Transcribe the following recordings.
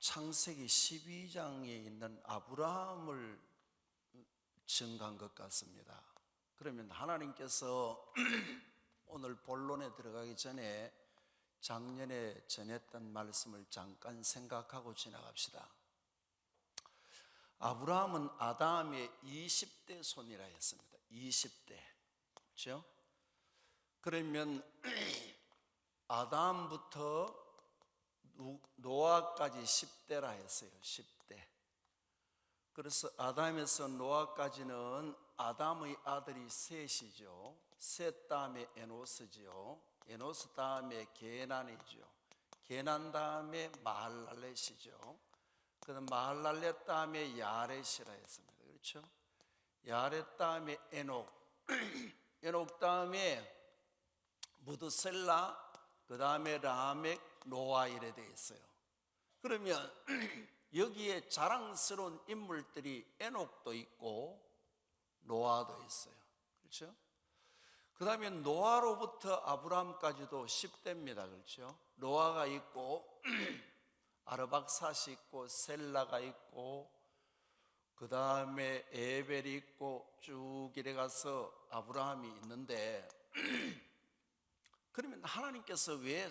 창세기 12장에 있는 아브라함을 증거한 것 같습니다. 그러면 하나님께서 오늘 본론에 들어가기 전에 작년에 전했던 말씀을 잠깐 생각하고 지나갑시다. 아브라함은 아담의 20대 손이라 했습니다. 20대. 그렇죠? 그러면 아담부터 노아까지 10대라 했어요. 10대. 그래서 아담에서 노아까지는 아담의 아들이 셋이죠. 셋 다음에 에노스죠. 에노스 다음에 게난이죠. 게난 다음에 마할랄렛이죠. 그다음 마할랄렛 다음에 야렛이라 했습니다. 그렇죠? 야렛 다음에 에녹, 에녹 다음에 무드셀라, 그 다음에 라멕, 노아 이래 되어 있어요. 그러면 여기에 자랑스러운 인물들이 에녹도 있고 노아도 있어요. 그렇죠? 그 다음에 노아로부터 아브라함까지도 10대입니다. 그렇죠? 노아가 있고 아르박삿이 있고 셀라가 있고 그 다음에 에벨이 있고 쭉 이래 가서 아브라함이 있는데 그러면 하나님께서 왜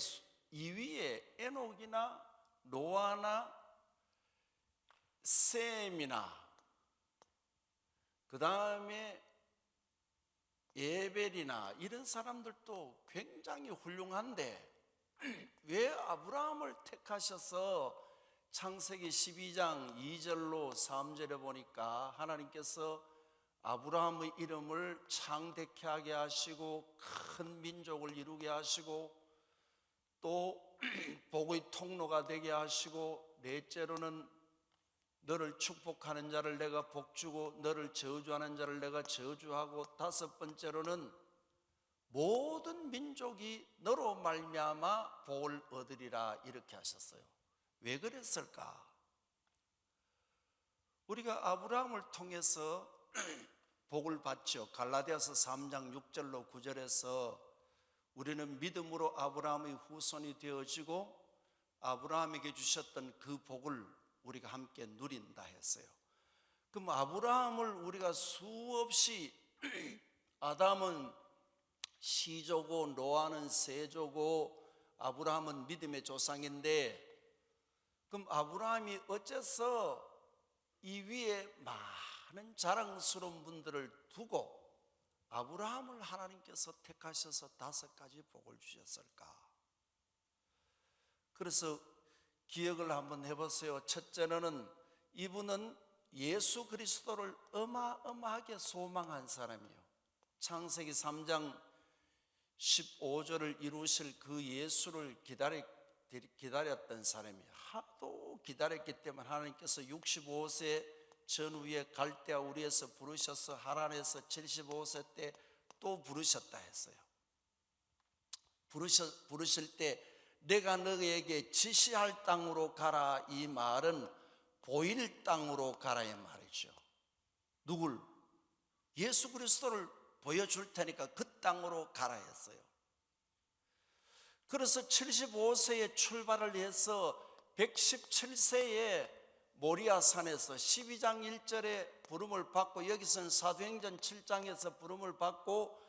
이 위에 에녹이나 노아나 셈이나 그 다음에 에벨이나 이런 사람들도 굉장히 훌륭한데 왜 아브라함을 택하셔서 창세기 12장 2절로 3절에 보니까 하나님께서 아브라함의 이름을 창대케 하게 하시고 큰 민족을 이루게 하시고 또 복의 통로가 되게 하시고 넷째로는 너를 축복하는 자를 내가 복주고 너를 저주하는 자를 내가 저주하고 다섯 번째로는 모든 민족이 너로 말미암아 복을 얻으리라 이렇게 하셨어요. 왜 그랬을까? 우리가 아브라함을 통해서 복을 받죠. 갈라디아서 3장 6절로 9절에서 우리는 믿음으로 아브라함의 후손이 되어지고 아브라함에게 주셨던 그 복을 우리가 함께 누린다 했어요. 그럼 아브라함을 우리가 수없이 아담은 시조고 노아는 세조고 아브라함은 믿음의 조상인데 그럼 아브라함이 어째서 이 위에 많은 자랑스러운 분들을 두고 아브라함을 하나님께서 택하셔서 5가지 복을 주셨을까? 그래서 기억을 한번 해보세요. 첫째는 이분은 예수 그리스도를 어마어마하게 소망한 사람이에요. 창세기 3장 15절을 이루실 그 예수를 기다렸던 사람이에요. 하도 기다렸기 때문에 하나님께서 65세 전후에 갈대아 우리에서 부르셔서 하란에서 75세 때 또 부르셨다 했어요. 부르실 때 내가 너에게 지시할 땅으로 가라 이 말은 보일 땅으로 가라의 말이죠. 누굴? 예수 그리스도를 보여줄 테니까 그 땅으로 가라 했어요. 그래서 75세에 출발을 해서 117세에 모리아산에서 12장 1절에 부름을 받고 여기서는 사도행전 7장에서 부름을 받고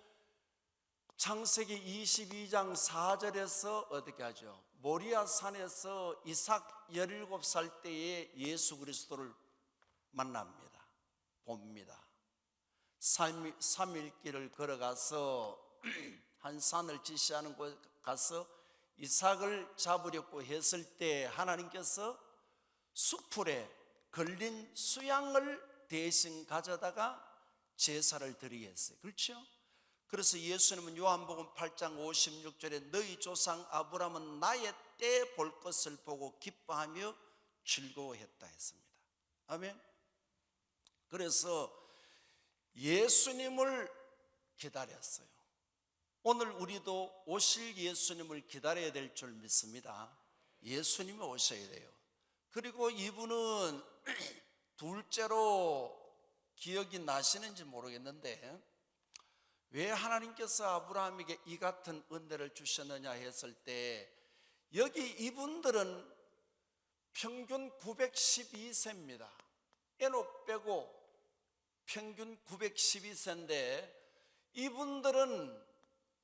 창세기 22장 4절에서 어떻게 하죠? 모리아산에서 이삭 17살 때에 예수 그리스도를 만납니다. 봅니다. 3일길을 걸어가서 한 산을 지시하는 곳에 가서 이삭을 잡으려고 했을 때 하나님께서 수풀에 걸린 수양을 대신 가져다가 제사를 드리게 했어요. 그렇죠? 그래서 예수님은 요한복음 8장 56절에 너희 조상 아브라함은 나의 때 볼 것을 보고 기뻐하며 즐거워했다 했습니다. 아멘. 그래서 예수님을 기다렸어요. 오늘 우리도 오실 예수님을 기다려야 될 줄 믿습니다. 예수님이 오셔야 돼요. 그리고 이분은 둘째로 기억이 나시는지 모르겠는데 왜 하나님께서 아브라함에게 이 같은 은혜를 주셨느냐 했을 때 여기 이분들은 평균 912세입니다. 에녹 빼고 평균 912세인데 이분들은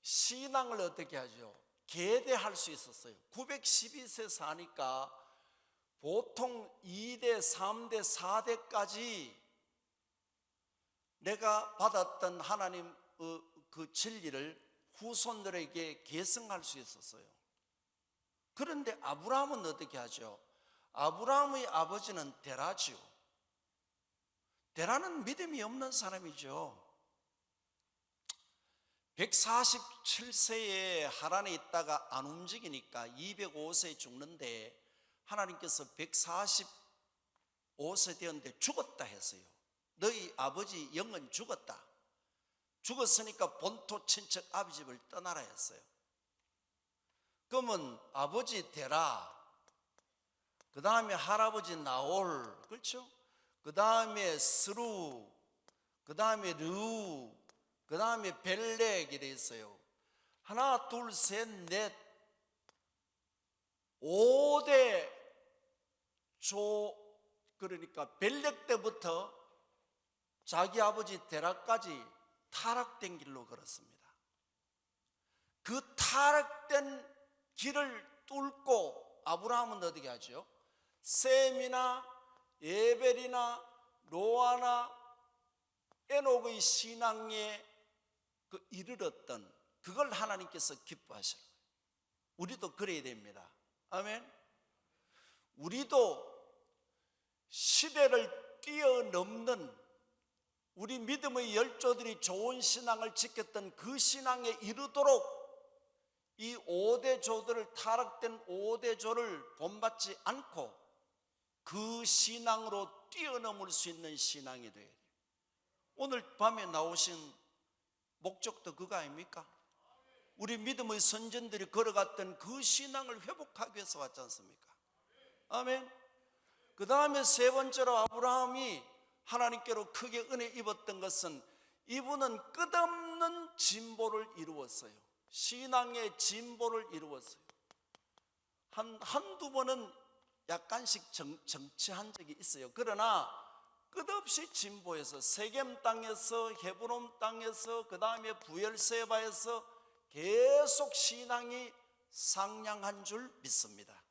신앙을 어떻게 하죠? 계대할 수 있었어요. 912세 사니까 보통 2대, 3대, 4대까지 내가 받았던 하나님의 그 진리를 후손들에게 계승할 수 있었어요. 그런데 아브라함은 어떻게 하죠? 아브라함의 아버지는 데라죠. 데라는 믿음이 없는 사람이죠. 147세에 하란에 있다가 안 움직이니까 205세에 죽는데 하나님께서 145세 되었는데 죽었다 했어요. 너희 아버지 영은 죽었다. 죽었으니까 본토 친척 아비 집을 떠나라 했어요. 그러면 아버지 데라, 그 다음에 할아버지 나올, 그렇죠? 그 다음에 스루, 그 다음에 르우, 그 다음에 벨렉 이래 있어요. 하나, 둘, 셋, 넷, 5대 조, 그러니까 벨렉 때부터 자기 아버지 데라까지 타락된 길로 걸었습니다. 그 타락된 길을 뚫고 아브라함은 어떻게 하죠? 셈이나 예벨이나 노아나 에녹의 신앙에 그 이르렀던 그걸 하나님께서 기뻐하시는 거예요. 우리도 그래야 됩니다. 아멘. 우리도 시대를 뛰어넘는 우리 믿음의 열조들이 좋은 신앙을 지켰던 그 신앙에 이르도록 이 5대 조들을, 타락된 5대 조를 본받지 않고 그 신앙으로 뛰어넘을 수 있는 신앙이 되어야 돼요. 오늘 밤에 나오신 목적도 그거 아닙니까? 우리 믿음의 선전들이 걸어갔던 그 신앙을 회복하기 위해서 왔지 않습니까? 아멘. 그 다음에 세 번째로 아브라함이 하나님께로 크게 은혜 입었던 것은 이분은 끝없는 진보를 이루었어요. 신앙의 진보를 이루었어요. 한두 번은 약간씩 정치한 적이 있어요. 그러나 끝없이 진보해서 세겜 땅에서, 헤브론 땅에서, 그 다음에 부엘세바에서 계속 신앙이 상향한 줄 믿습니다.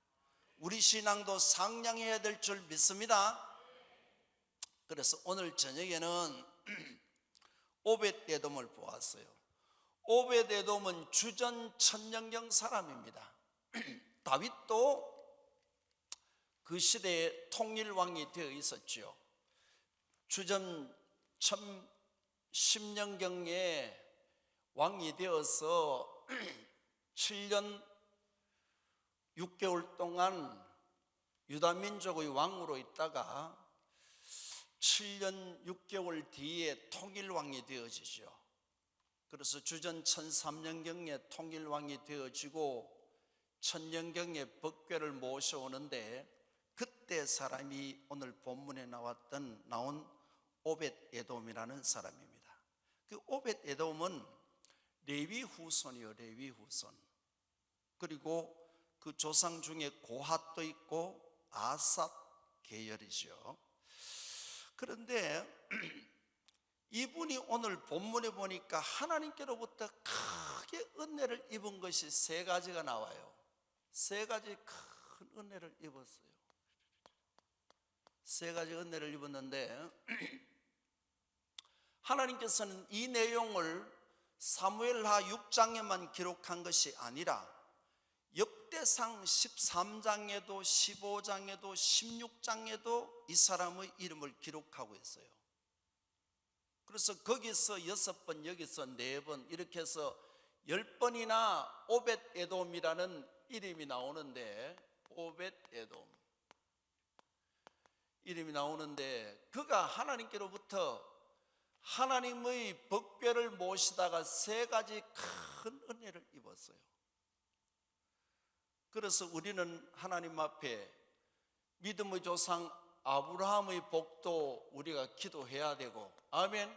우리 신앙도 상향해야 될 줄 믿습니다. 그래서 오늘 저녁에는 오벳에돔을 보았어요. 오벳에돔은 주전 천년경 사람입니다. 다윗도 그 시대에 통일왕이 되어 있었죠. 주전 10년경에 왕이 되어서 7년 6개월 동안 유다민족의 왕으로 있다가 7년 6개월 뒤에 통일왕이 되어지죠. 그래서 주전 1003년경에 통일왕이 되어지고 천년경에 법궤를 모셔오는데 그때 사람이 오늘 본문에 나온 오벳에돔이라는 사람입니다. 그 오벳에돔은 레위 후손이요, 레위 후손. 그리고 그 조상 중에 고핫도 있고 아삿 계열이죠. 그런데 이분이 오늘 본문에 보니까 하나님께로부터 크게 은혜를 입은 것이 세 가지가 나와요. 세 가지 큰 은혜를 입었어요. 세 가지 은혜를 입었는데 하나님께서는 이 내용을 사무엘하 6장에만 기록한 것이 아니라 역대상 13장에도 15장에도 16장에도 이 사람의 이름을 기록하고 있어요. 그래서 거기서 6번, 여기서 4번 이렇게 해서 10번이나 오벳에돔이라는 이름이 나오는데, 오벳에돔 이름이 나오는데 그가 하나님께로부터 하나님의 법궤를 모시다가 세 가지 큰 은혜를 입었어요. 그래서 우리는 하나님 앞에 믿음의 조상 아브라함의 복도 우리가 기도해야 되고, 아멘.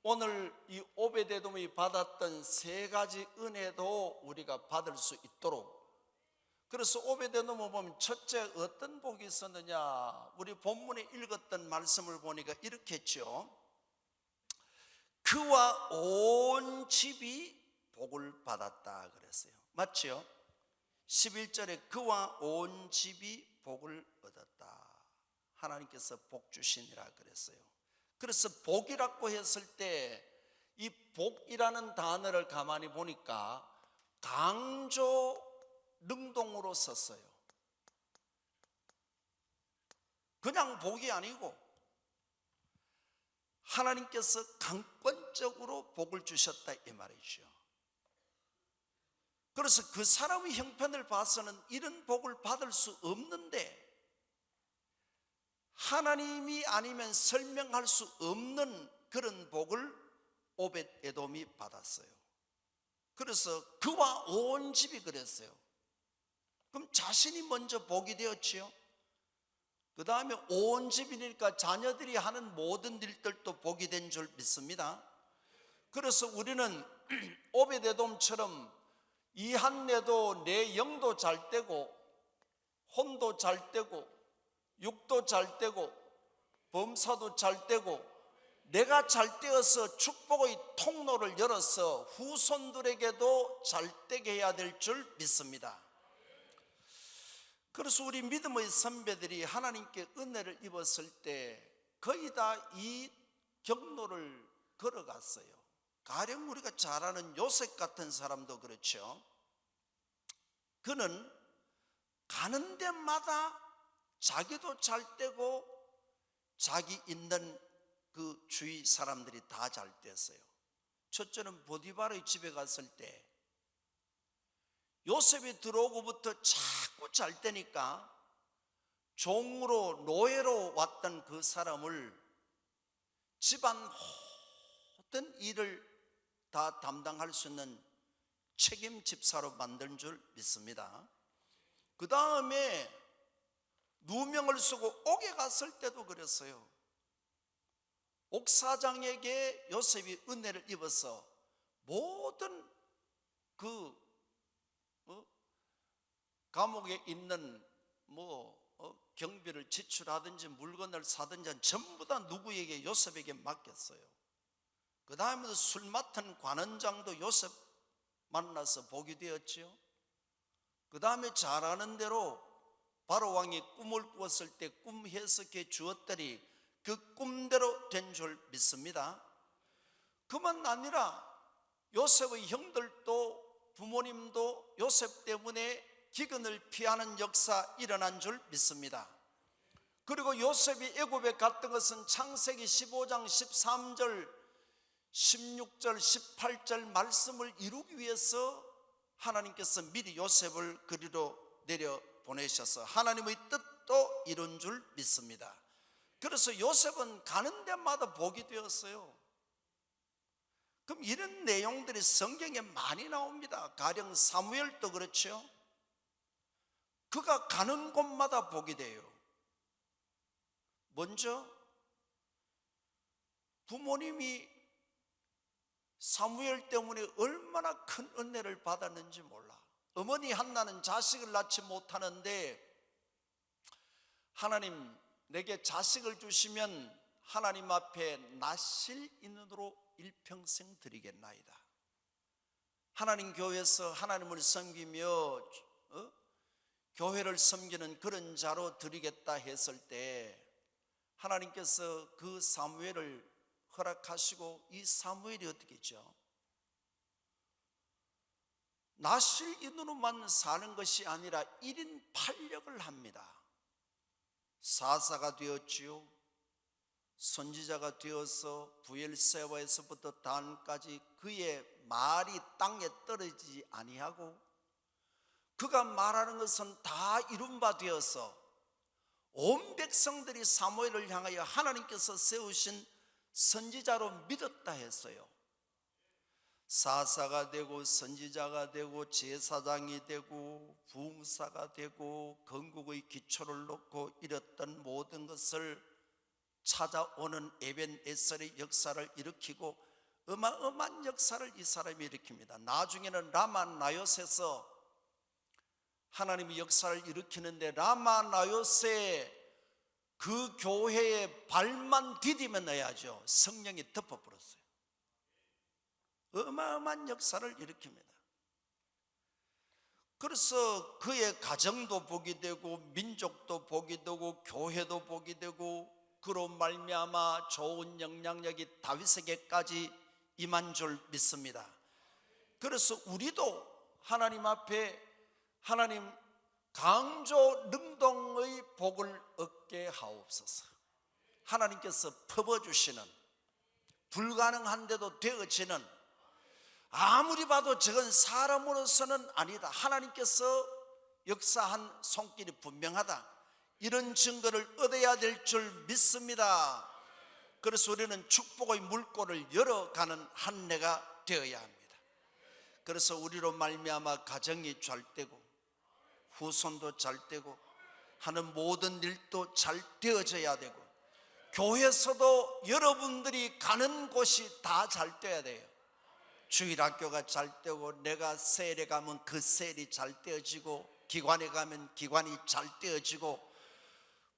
오늘 이 오벳에돔이 받았던 세 가지 은혜도 우리가 받을 수 있도록, 그래서 오베데돔을 보면 첫째 어떤 복이 있었느냐, 우리 본문에 읽었던 말씀을 보니까 이렇게 했죠. 그와 온 집이 복을 받았다 그랬어요. 맞죠? 11절에 그와 온 집이 복을 얻었다. 하나님께서 복 주시니라 그랬어요. 그래서 복이라고 했을 때 이 복이라는 단어를 가만히 보니까 강조 능동으로 썼어요. 그냥 복이 아니고 하나님께서 강권적으로 복을 주셨다 이 말이죠. 그래서 그 사람의 형편을 봐서는 이런 복을 받을 수 없는데 하나님이 아니면 설명할 수 없는 그런 복을 오벳에돔이 받았어요. 그래서 그와 온 집이 그랬어요. 그럼 자신이 먼저 복이 되었지요. 그 다음에 온 집이니까 자녀들이 하는 모든 일들도 복이 된 줄 믿습니다. 그래서 우리는 오벳에돔처럼 이 한내도 내 영도 잘 되고 혼도 잘 되고 육도 잘 되고 범사도 잘 되고 내가 잘 되어서 축복의 통로를 열어서 후손들에게도 잘 되게 해야 될 줄 믿습니다. 그래서 우리 믿음의 선배들이 하나님께 은혜를 입었을 때 거의 다 이 경로를 걸어갔어요. 가령 우리가 잘 아는 요셉 같은 사람도 그렇죠. 그는 가는 데마다 자기도 잘 되고 자기 있는 그 주위 사람들이 다 잘 됐어요. 첫째는 보디발의 집에 갔을 때 요셉이 들어오고부터 자꾸 잘 되니까 종으로 노예로 왔던 그 사람을 집안 모든 일을 다 담당할 수 있는 책임 집사로 만든 줄 믿습니다. 그 다음에 누명을 쓰고 옥에 갔을 때도 그랬어요. 옥사장에게 요셉이 은혜를 입어서 모든 그 감옥에 있는 경비를 지출하든지 물건을 사든지 전부 다 누구에게? 요셉에게 맡겼어요. 그 다음에 술 맡은 관원장도 요셉 만나서 복이 되었지요. 그 다음에 잘 아는 대로 바로 왕이 꿈을 꾸었을 때 꿈 해석해 주었더니 그 꿈대로 된 줄 믿습니다. 그만 아니라 요셉의 형들도 부모님도 요셉 때문에 기근을 피하는 역사 일어난 줄 믿습니다. 그리고 요셉이 애굽에 갔던 것은 창세기 15장 13절 16절 18절 말씀을 이루기 위해서 하나님께서 미리 요셉을 그리로 내려보내셔서 하나님의 뜻도 이룬 줄 믿습니다. 그래서 요셉은 가는 데마다 복이 되었어요. 그럼 이런 내용들이 성경에 많이 나옵니다. 가령 사무엘도 그렇죠. 그가 가는 곳마다 복이 돼요. 먼저 부모님이 사무엘 때문에 얼마나 큰 은혜를 받았는지 몰라. 어머니 한나는 자식을 낳지 못하는데 하나님 내게 자식을 주시면 하나님 앞에 나실인으로 일평생 드리겠나이다. 하나님 교회에서 하나님을 섬기며 교회를 섬기는 그런 자로 드리겠다 했을 때 하나님께서 그 사무엘을 허락하시고 이 사무엘이 어떻게 했죠? 나실인으로만 사는 것이 아니라 1인 8역을 합니다. 사사가 되었지요. 선지자가 되어서 부엘세바에서부터 단까지 그의 말이 땅에 떨어지지 아니하고 그가 말하는 것은 다 이룬 바 되어서 온 백성들이 사무엘을 향하여 하나님께서 세우신 선지자로 믿었다 했어요. 사사가 되고 선지자가 되고 제사장이 되고 부흥사가 되고 건국의 기초를 놓고 이뤘던 모든 것을 찾아오는 에벤에셀의 역사를 일으키고 어마어마한 역사를 이 사람이 일으킵니다. 나중에는 라마 나요스에서 하나님이 역사를 일으키는데 라마 나요스에 그 교회에 발만 디디면 넣어야죠. 성령이 덮어버렸어요. 어마어마한 역사를 일으킵니다. 그래서 그의 가정도 복이 되고 민족도 복이 되고 교회도 복이 되고 그로 말미암아 좋은 영향력이 다윗에게까지 임한 줄 믿습니다. 그래서 우리도 하나님 앞에 하나님 강조 능동의 복을 얻게 하옵소서. 하나님께서 퍼부어주시는 불가능한데도 되어지는, 아무리 봐도 저건 사람으로서는 아니다, 하나님께서 역사한 손길이 분명하다, 이런 증거를 얻어야 될 줄 믿습니다. 그래서 우리는 축복의 물꼬를 열어가는 한 해가 되어야 합니다. 그래서 우리로 말미암아 가정이 잘 되고 후손도 잘 되고 하는 모든 일도 잘 되어져야 되고, 교회에서도 여러분들이 가는 곳이 다 잘 되어야 돼요. 주일학교가 잘 되고, 내가 세일에 가면 그 세일이 잘 되어지고, 기관에 가면 기관이 잘 되어지고,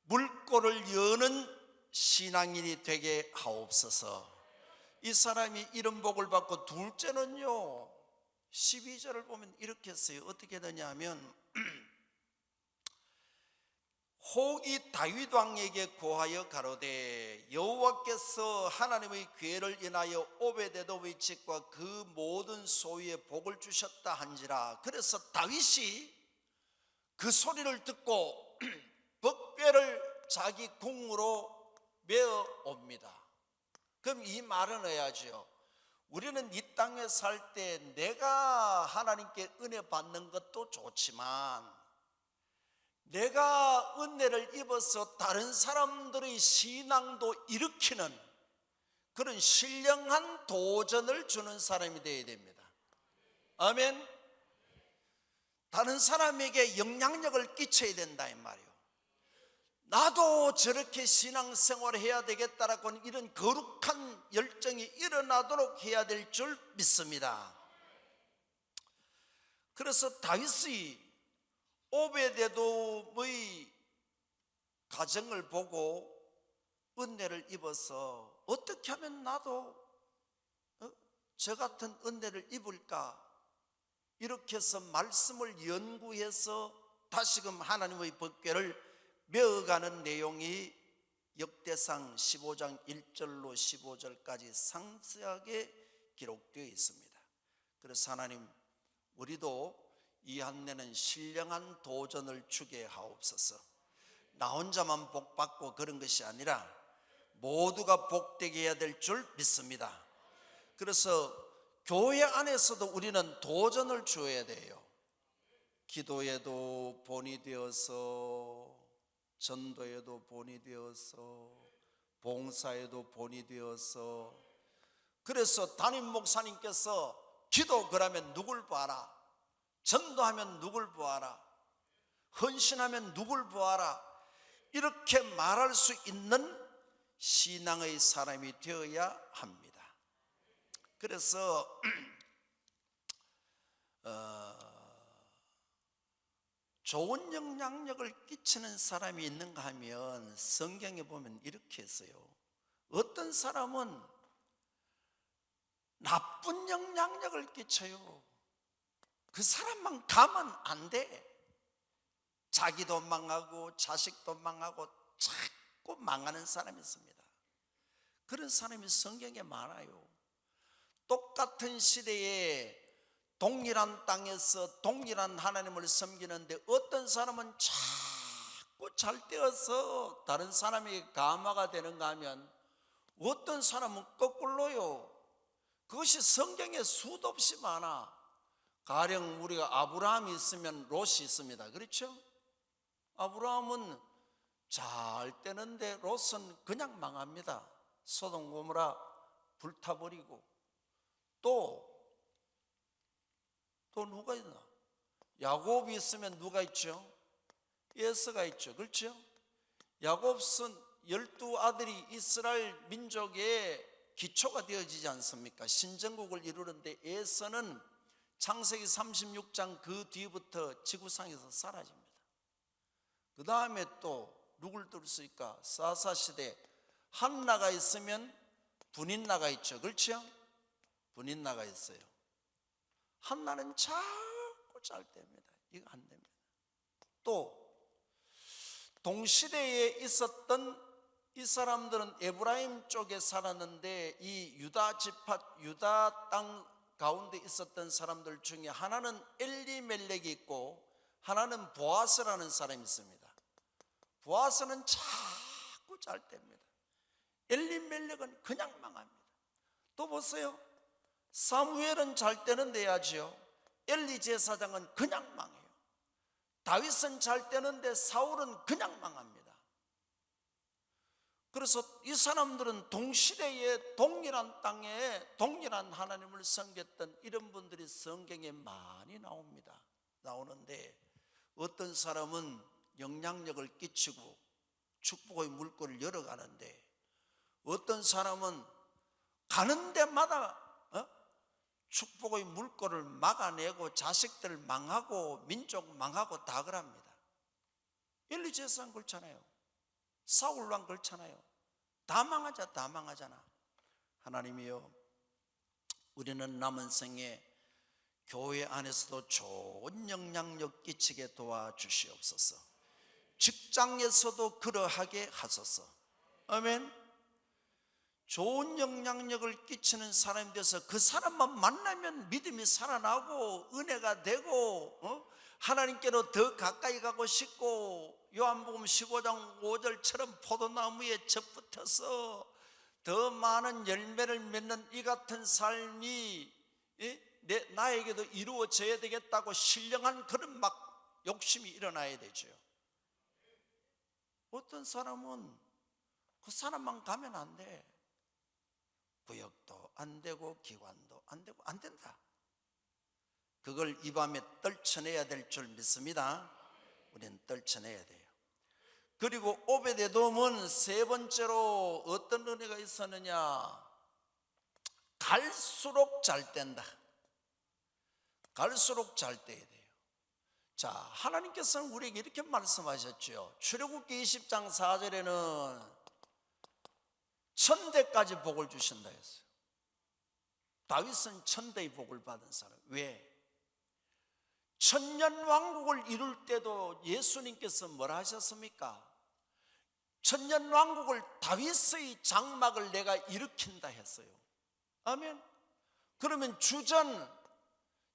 물꼬를 여는 신앙인이 되게 하옵소서. 이 사람이 이런 복을 받고, 둘째는요 12절을 보면 이렇게 했어요. 어떻게 되냐면 혹이 다윗 왕에게 고하여 가로되 여호와께서 하나님의 괴를 인하여 오베데돔의 집과 그 모든 소유에 복을 주셨다 한지라. 그래서 다윗이 그 소리를 듣고 법궤를 자기 궁으로 메어 옵니다. 그럼 이 말은 해야죠. 우리는 이 땅에 살 때 내가 하나님께 은혜 받는 것도 좋지만, 내가 은혜를 입어서 다른 사람들의 신앙도 일으키는 그런 신령한 도전을 주는 사람이 되어야 됩니다. 아멘. 다른 사람에게 영향력을 끼쳐야 된다 이 말이에요. 나도 저렇게 신앙생활을 해야 되겠다라고 하는 이런 거룩한 열정이 일어나도록 해야 될 줄 믿습니다. 그래서 다윗이 오베데돔의 가정을 보고 은혜를 입어서 어떻게 하면 나도 저 같은 은혜를 입을까, 이렇게 해서 말씀을 연구해서 다시금 하나님의 법궤를 메어가는 내용이 역대상 15장 1절로 15절까지 상세하게 기록되어 있습니다. 그래서 하나님, 우리도 이 한 해는 신령한 도전을 주게 하옵소서. 나 혼자만 복받고 그런 것이 아니라 모두가 복되게 해야 될 줄 믿습니다. 그래서 교회 안에서도 우리는 도전을 주어야 돼요. 기도에도 본이 되어서, 전도에도 본이 되어서, 봉사에도 본이 되어서. 그래서 담임 목사님께서 기도 그러면 누굴 봐라, 전도하면 누굴 보아라, 헌신하면 누굴 보아라, 이렇게 말할 수 있는 신앙의 사람이 되어야 합니다. 그래서 좋은 영향력을 끼치는 사람이 있는가 하면 성경에 보면 이렇게 했어요. 어떤 사람은 나쁜 영향력을 끼쳐요. 그 사람만 가면 안 돼. 자기도 망하고 자식도 망하고 자꾸 망하는 사람이 있습니다. 그런 사람이 성경에 많아요. 똑같은 시대에 동일한 땅에서 동일한 하나님을 섬기는데 어떤 사람은 자꾸 잘 되어서 다른 사람에게 감화가 되는가 하면 어떤 사람은 거꾸로요. 그것이 성경에 수도 없이 많아. 가령 우리가 아브라함이 있으면 롯이 있습니다. 그렇죠? 아브라함은 잘 되는데 롯은 그냥 망합니다. 소돔 고모라 불타버리고. 또 누가 있나? 야곱이 있으면 누가 있죠? 에서가 있죠. 그렇죠? 야곱은 12아들이 이스라엘 민족의 기초가 되어지지 않습니까? 신정국을 이루는데 에서는 창세기 36장 그 뒤부터 지구상에서 사라집니다. 그 다음에 또 누굴 들 수 있을까? 사사시대 한나가 있으면 분인나가 있죠. 그렇죠? 분인나가 있어요. 한나는 자꾸 잘 됩니다. 이거 안 됩니다. 또 동시대에 있었던 이 사람들은 에브라임 쪽에 살았는데 이 유다 땅 가운데 있었던 사람들 중에 하나는 엘리멜렉이 있고 하나는 보아스라는 사람이 있습니다. 보아스는 자꾸 잘 됩니다. 엘리멜렉은 그냥 망합니다. 또 보세요. 사무엘은 잘 때는 돼야지요. 엘리 제사장은 그냥 망해요. 다윗은 잘 되는데 사울은 그냥 망합니다. 그래서 이 사람들은 동시대에 동일한 땅에 동일한 하나님을 섬겼던 이런 분들이 성경에 많이 나오는데 어떤 사람은 영향력을 끼치고 축복의 물꼬를 열어가는데 어떤 사람은 가는 데마다 축복의 물꼬를 막아내고 자식들 망하고 민족 망하고 다 그럽니다. 엘리 제사장 그렇잖아요. 사울 왕 그렇잖아요. 다 망하잖아. 하나님이여, 우리는 남은 생에 교회 안에서도 좋은 영향력 끼치게 도와주시옵소서. 직장에서도 그러하게 하소서. 아멘. 좋은 영향력을 끼치는 사람이 돼서 그 사람만 만나면 믿음이 살아나고 은혜가 되고 하나님께로 더 가까이 가고 싶고 요한복음 15장 5절처럼 포도나무에 접붙어서 더 많은 열매를 맺는 이 같은 삶이 나에게도 이루어져야 되겠다고 신령한 그런 막 욕심이 일어나야 되죠. 어떤 사람은 그 사람만 가면 안 돼. 구역도 안 되고 기관도 안 되고 안 된다. 그걸 이 밤에 떨쳐내야 될 줄 믿습니다. 우리는 떨쳐내야 돼요. 그리고 오베데돔은 세 번째로 어떤 은혜가 있었느냐? 갈수록 잘 된다. 갈수록 잘 돼야 돼요. 자, 하나님께서는 우리에게 이렇게 말씀하셨죠. 출애굽기 20장 4절에는 1000대까지 복을 주신다 했어요. 다윗은 1000대의 복을 받은 사람. 왜? 천년왕국을 이룰 때도 예수님께서 뭐라 하셨습니까? 천년왕국을 다윗의 장막을 내가 일으킨다 했어요. 아멘. 그러면 주전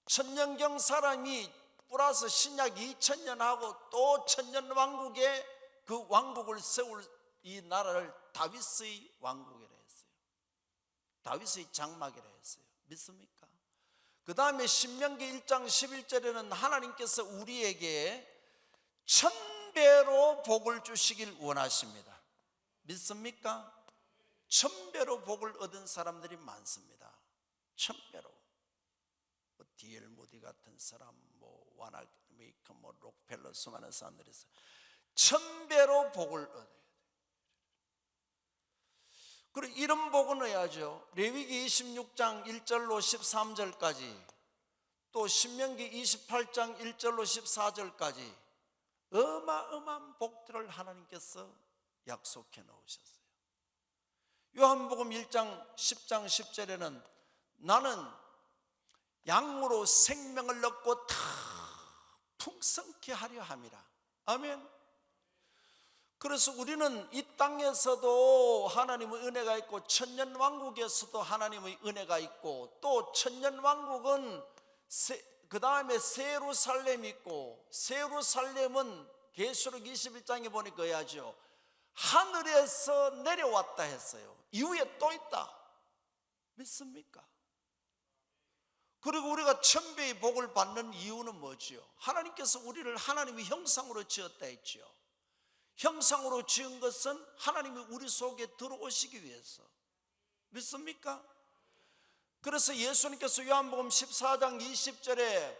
천년경 사람이 플러스 신약 2000년 하고 또 천년왕국에 그 왕국을 세울 이 나라를 다윗의 왕국이라 했어요. 다윗의 장막이라 했어요. 믿습니까? 그 다음에 신명기 1장 11절에는 하나님께서 우리에게 1000배로 복을 주시길 원하십니다. 믿습니까? 1000배로 복을 얻은 사람들이 많습니다. 1000배로. D.L. 모디 같은 사람, 와나메이커, 록펠러, 수많은 사람들이 있어요. 1000배로 복을 얻어야 돼요. 그리고 이런 복은 해야죠. 레위기 26장 1절로 13절까지, 또 신명기 28장 1절로 14절까지 어마어마한 복들을 하나님께서 약속해 놓으셨어요. 요한복음 1장 10장 10절에는 나는 양으로 생명을 얻고 다 풍성케 하려 함이라. 아멘. 그래서 우리는 이 땅에서도 하나님의 은혜가 있고 천년왕국에서도 하나님의 은혜가 있고 또 천년왕국은 그 다음에 세루살렘이 있고 세루살렘은 계시록 21장에 보니까 해야죠. 하늘에서 내려왔다 했어요. 이후에 또 있다. 믿습니까? 그리고 우리가 1000배의 복을 받는 이유는 뭐지요? 하나님께서 우리를 하나님의 형상으로 지었다 했지요. 형상으로 지은 것은 하나님이 우리 속에 들어오시기 위해서. 믿습니까? 그래서 예수님께서 요한복음 14장 20절에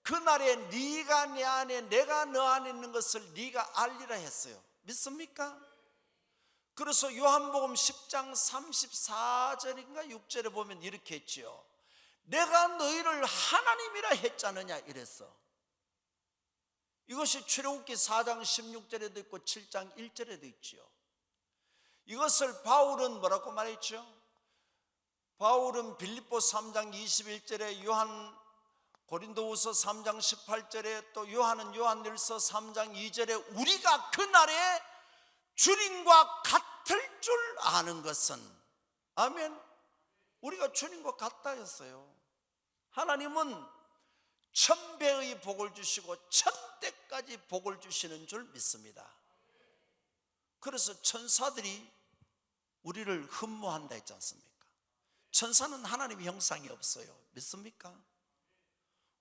그날에 네가 내 안에 내가 너 안에 있는 것을 네가 알리라 했어요. 믿습니까? 그래서 요한복음 10장 34절인가 6절에 보면 이렇게 했지요. 내가 너희를 하나님이라 했잖느냐 이랬어. 이것이 출애굽기 4장 16절에도 있고 7장 1절에도 있지요. 이것을 바울은 뭐라고 말했죠? 바울은 빌립보 3장 21절에, 요한 고린도후서 3장 18절에, 또 요한은 요한일서 3장 2절에 우리가 그날에 주님과 같을 줄 아는 것은, 아멘, 우리가 주님과 같다 했어요. 하나님은 천배의 복을 주시고 천대까지 복을 주시는 줄 믿습니다. 그래서 천사들이 우리를 흠모한다 했지 않습니까? 천사는 하나님의 형상이 없어요. 믿습니까?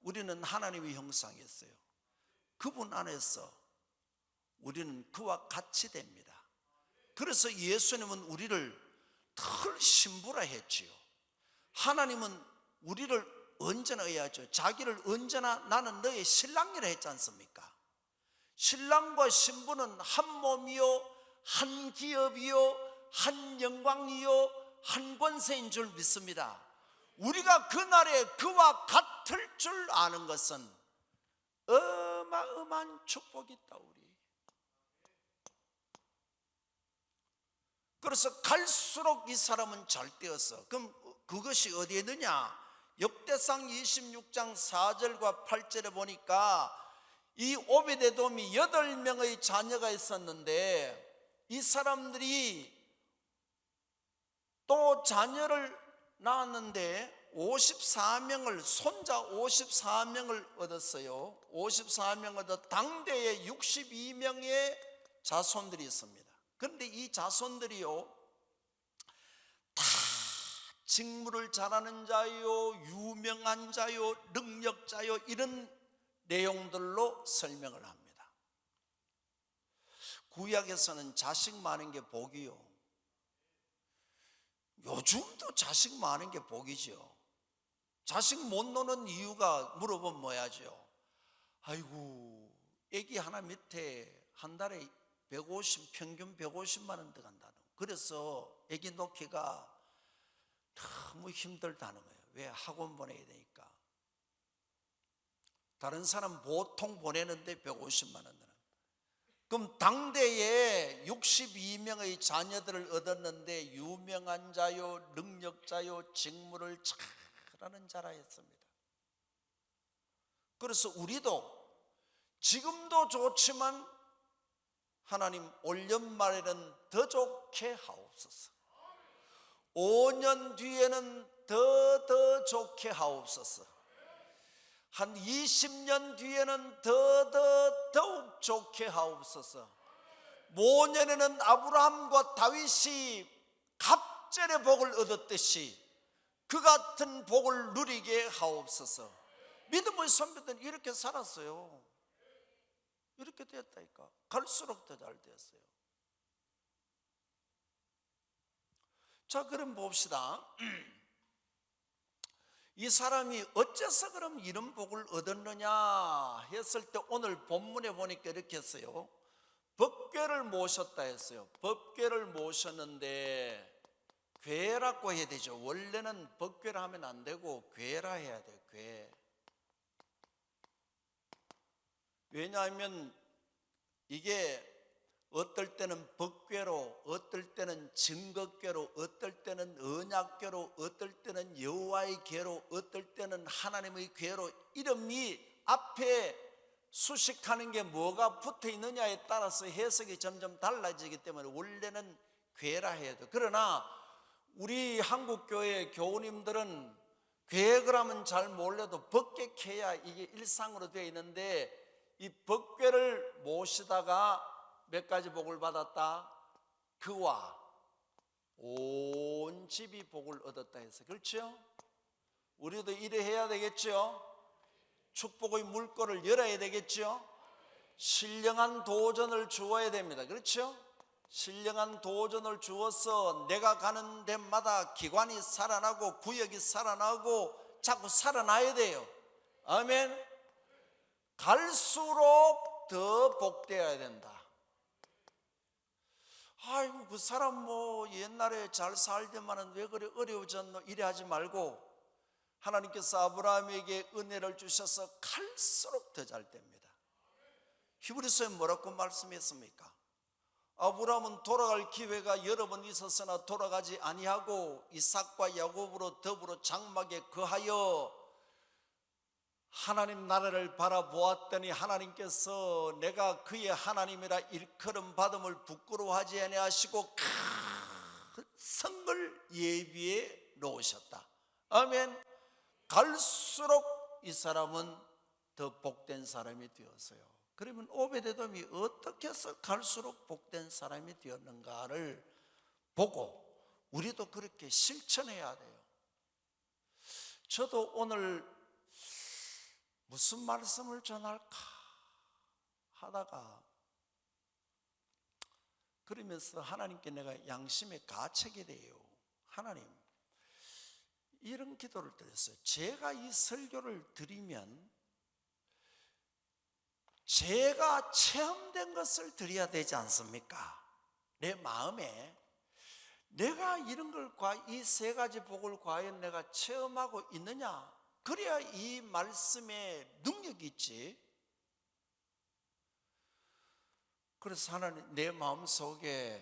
우리는 하나님의 형상이 있어요. 그분 안에서 우리는 그와 같이 됩니다. 그래서 예수님은 우리를 늘 신부라 했지요. 하나님은 우리를 언제나 의하죠. 자기를 언제나 나는 너의 신랑이라 했지 않습니까? 신랑과 신부는 한 몸이요, 한 기업이요, 한 영광이요, 한 권세인 줄 믿습니다. 우리가 그날에 그와 같을 줄 아는 것은 어마어마한 축복이 있다. 우리 그래서 갈수록 이 사람은 잘 되었어. 그럼 그것이 어디에 있느냐? 역대상 26장 4절과 8절에 보니까 이 오베데돔이 8명의 자녀가 있었는데, 이 사람들이 또 자녀를 낳았는데 54명을, 손자 54명을 얻었어요. 54명 얻어 당대에 62명의 자손들이 있습니다. 그런데 이 자손들이요, 다 직무를 잘하는 자요, 유명한 자요, 능력자요, 이런 내용들로 설명을 합니다. 구약에서는 자식 많은 게 복이요, 요즘도 자식 많은 게 복이죠. 자식 못 노는 이유가 물어보면 뭐야죠? 아이고, 애기 하나 밑에 한 달에 150, 평균 150만 원 들어간다는. 그래서 애기 놓기가 너무 힘들다는 거예요. 왜? 학원 보내야 되니까. 다른 사람 보통 보내는데 150만 원 드는. 그럼 당대에 62명의 자녀들을 얻었는데 유명한 자요, 능력자요, 직무를 잘하는 자라 했습니다. 그래서 우리도 지금도 좋지만 하나님 올 연말에는 더 좋게 하옵소서. 5년 뒤에는 더 좋게 하옵소서. 한 20년 뒤에는 더욱 좋게 하옵소서. 모년에는 아브라함과 다윗이 갑절의 복을 얻었듯이 그 같은 복을 누리게 하옵소서. 믿음의 선배들은 이렇게 살았어요. 이렇게 됐다니까. 갈수록 더 잘 되었어요. 자, 그럼 봅시다. 이 사람이 어째서 그럼 이런 복을 얻었느냐 했을 때 오늘 본문에 보니까 이렇게 했어요. 법궤를 모셨다 했어요. 법궤를 모셨는데 궤라고 해야 되죠. 원래는 법궤라 하면 안 되고 궤라 해야 돼요. 궤. 왜냐하면 이게 어떨 때는 법궤로, 어떨 때는 증거궤로, 어떨 때는 언약궤로, 어떨 때는 여호와의 궤로, 어떨 때는 하나님의 궤로, 이름이 앞에 수식하는 게 뭐가 붙어 있느냐에 따라서 해석이 점점 달라지기 때문에 원래는 궤라 해야 돼요. 그러나 우리 한국교회 교우님들은 궤 그러면 잘 몰라도 법궤해야 이게 일상으로 되어 있는데, 이 법궤를 모시다가 몇 가지 복을 받았다? 그와 온 집이 복을 얻었다 해서, 그렇죠? 우리도 이래 해야 되겠죠? 축복의 물꼬를 열어야 되겠죠? 신령한 도전을 주어야 됩니다. 그렇죠? 신령한 도전을 주어서 내가 가는 데마다 기관이 살아나고 구역이 살아나고 자꾸 살아나야 돼요. 아멘. 갈수록 더 복되어야 된다. 아이고, 그 사람 뭐 옛날에 잘 살더만은 왜 그래 어려워졌노? 이래 하지 말고 하나님께서 아브라함에게 은혜를 주셔서 갈수록 더 잘 됩니다. 히브리서에 뭐라고 말씀했습니까? 아브라함은 돌아갈 기회가 여러 번 있었으나 돌아가지 아니하고 이삭과 야곱으로 더불어 장막에 거하여 하나님 나라를 바라보았더니 하나님께서 내가 그의 하나님이라 일컬음 받음을 부끄러워하지 아니하시고 큰 성을 예비해 놓으셨다. 아멘. 갈수록 이 사람은 더 복된 사람이 되었어요. 그러면 오베데돔이 어떻게 해서 갈수록 복된 사람이 되었는가를 보고 우리도 그렇게 실천해야 돼요. 저도 오늘 무슨 말씀을 전할까 하다가 그러면서 하나님께 내가 양심의 가책이 돼요. 하나님, 이런 기도를 드렸어요. 제가 이 설교를 드리면 제가 체험된 것을 드려야 되지 않습니까? 내 마음에 내가 이런 걸 이 세 가지 복을 과연 내가 체험하고 있느냐? 그래야 이 말씀에 능력이 있지. 그래서 하나님, 내 마음속에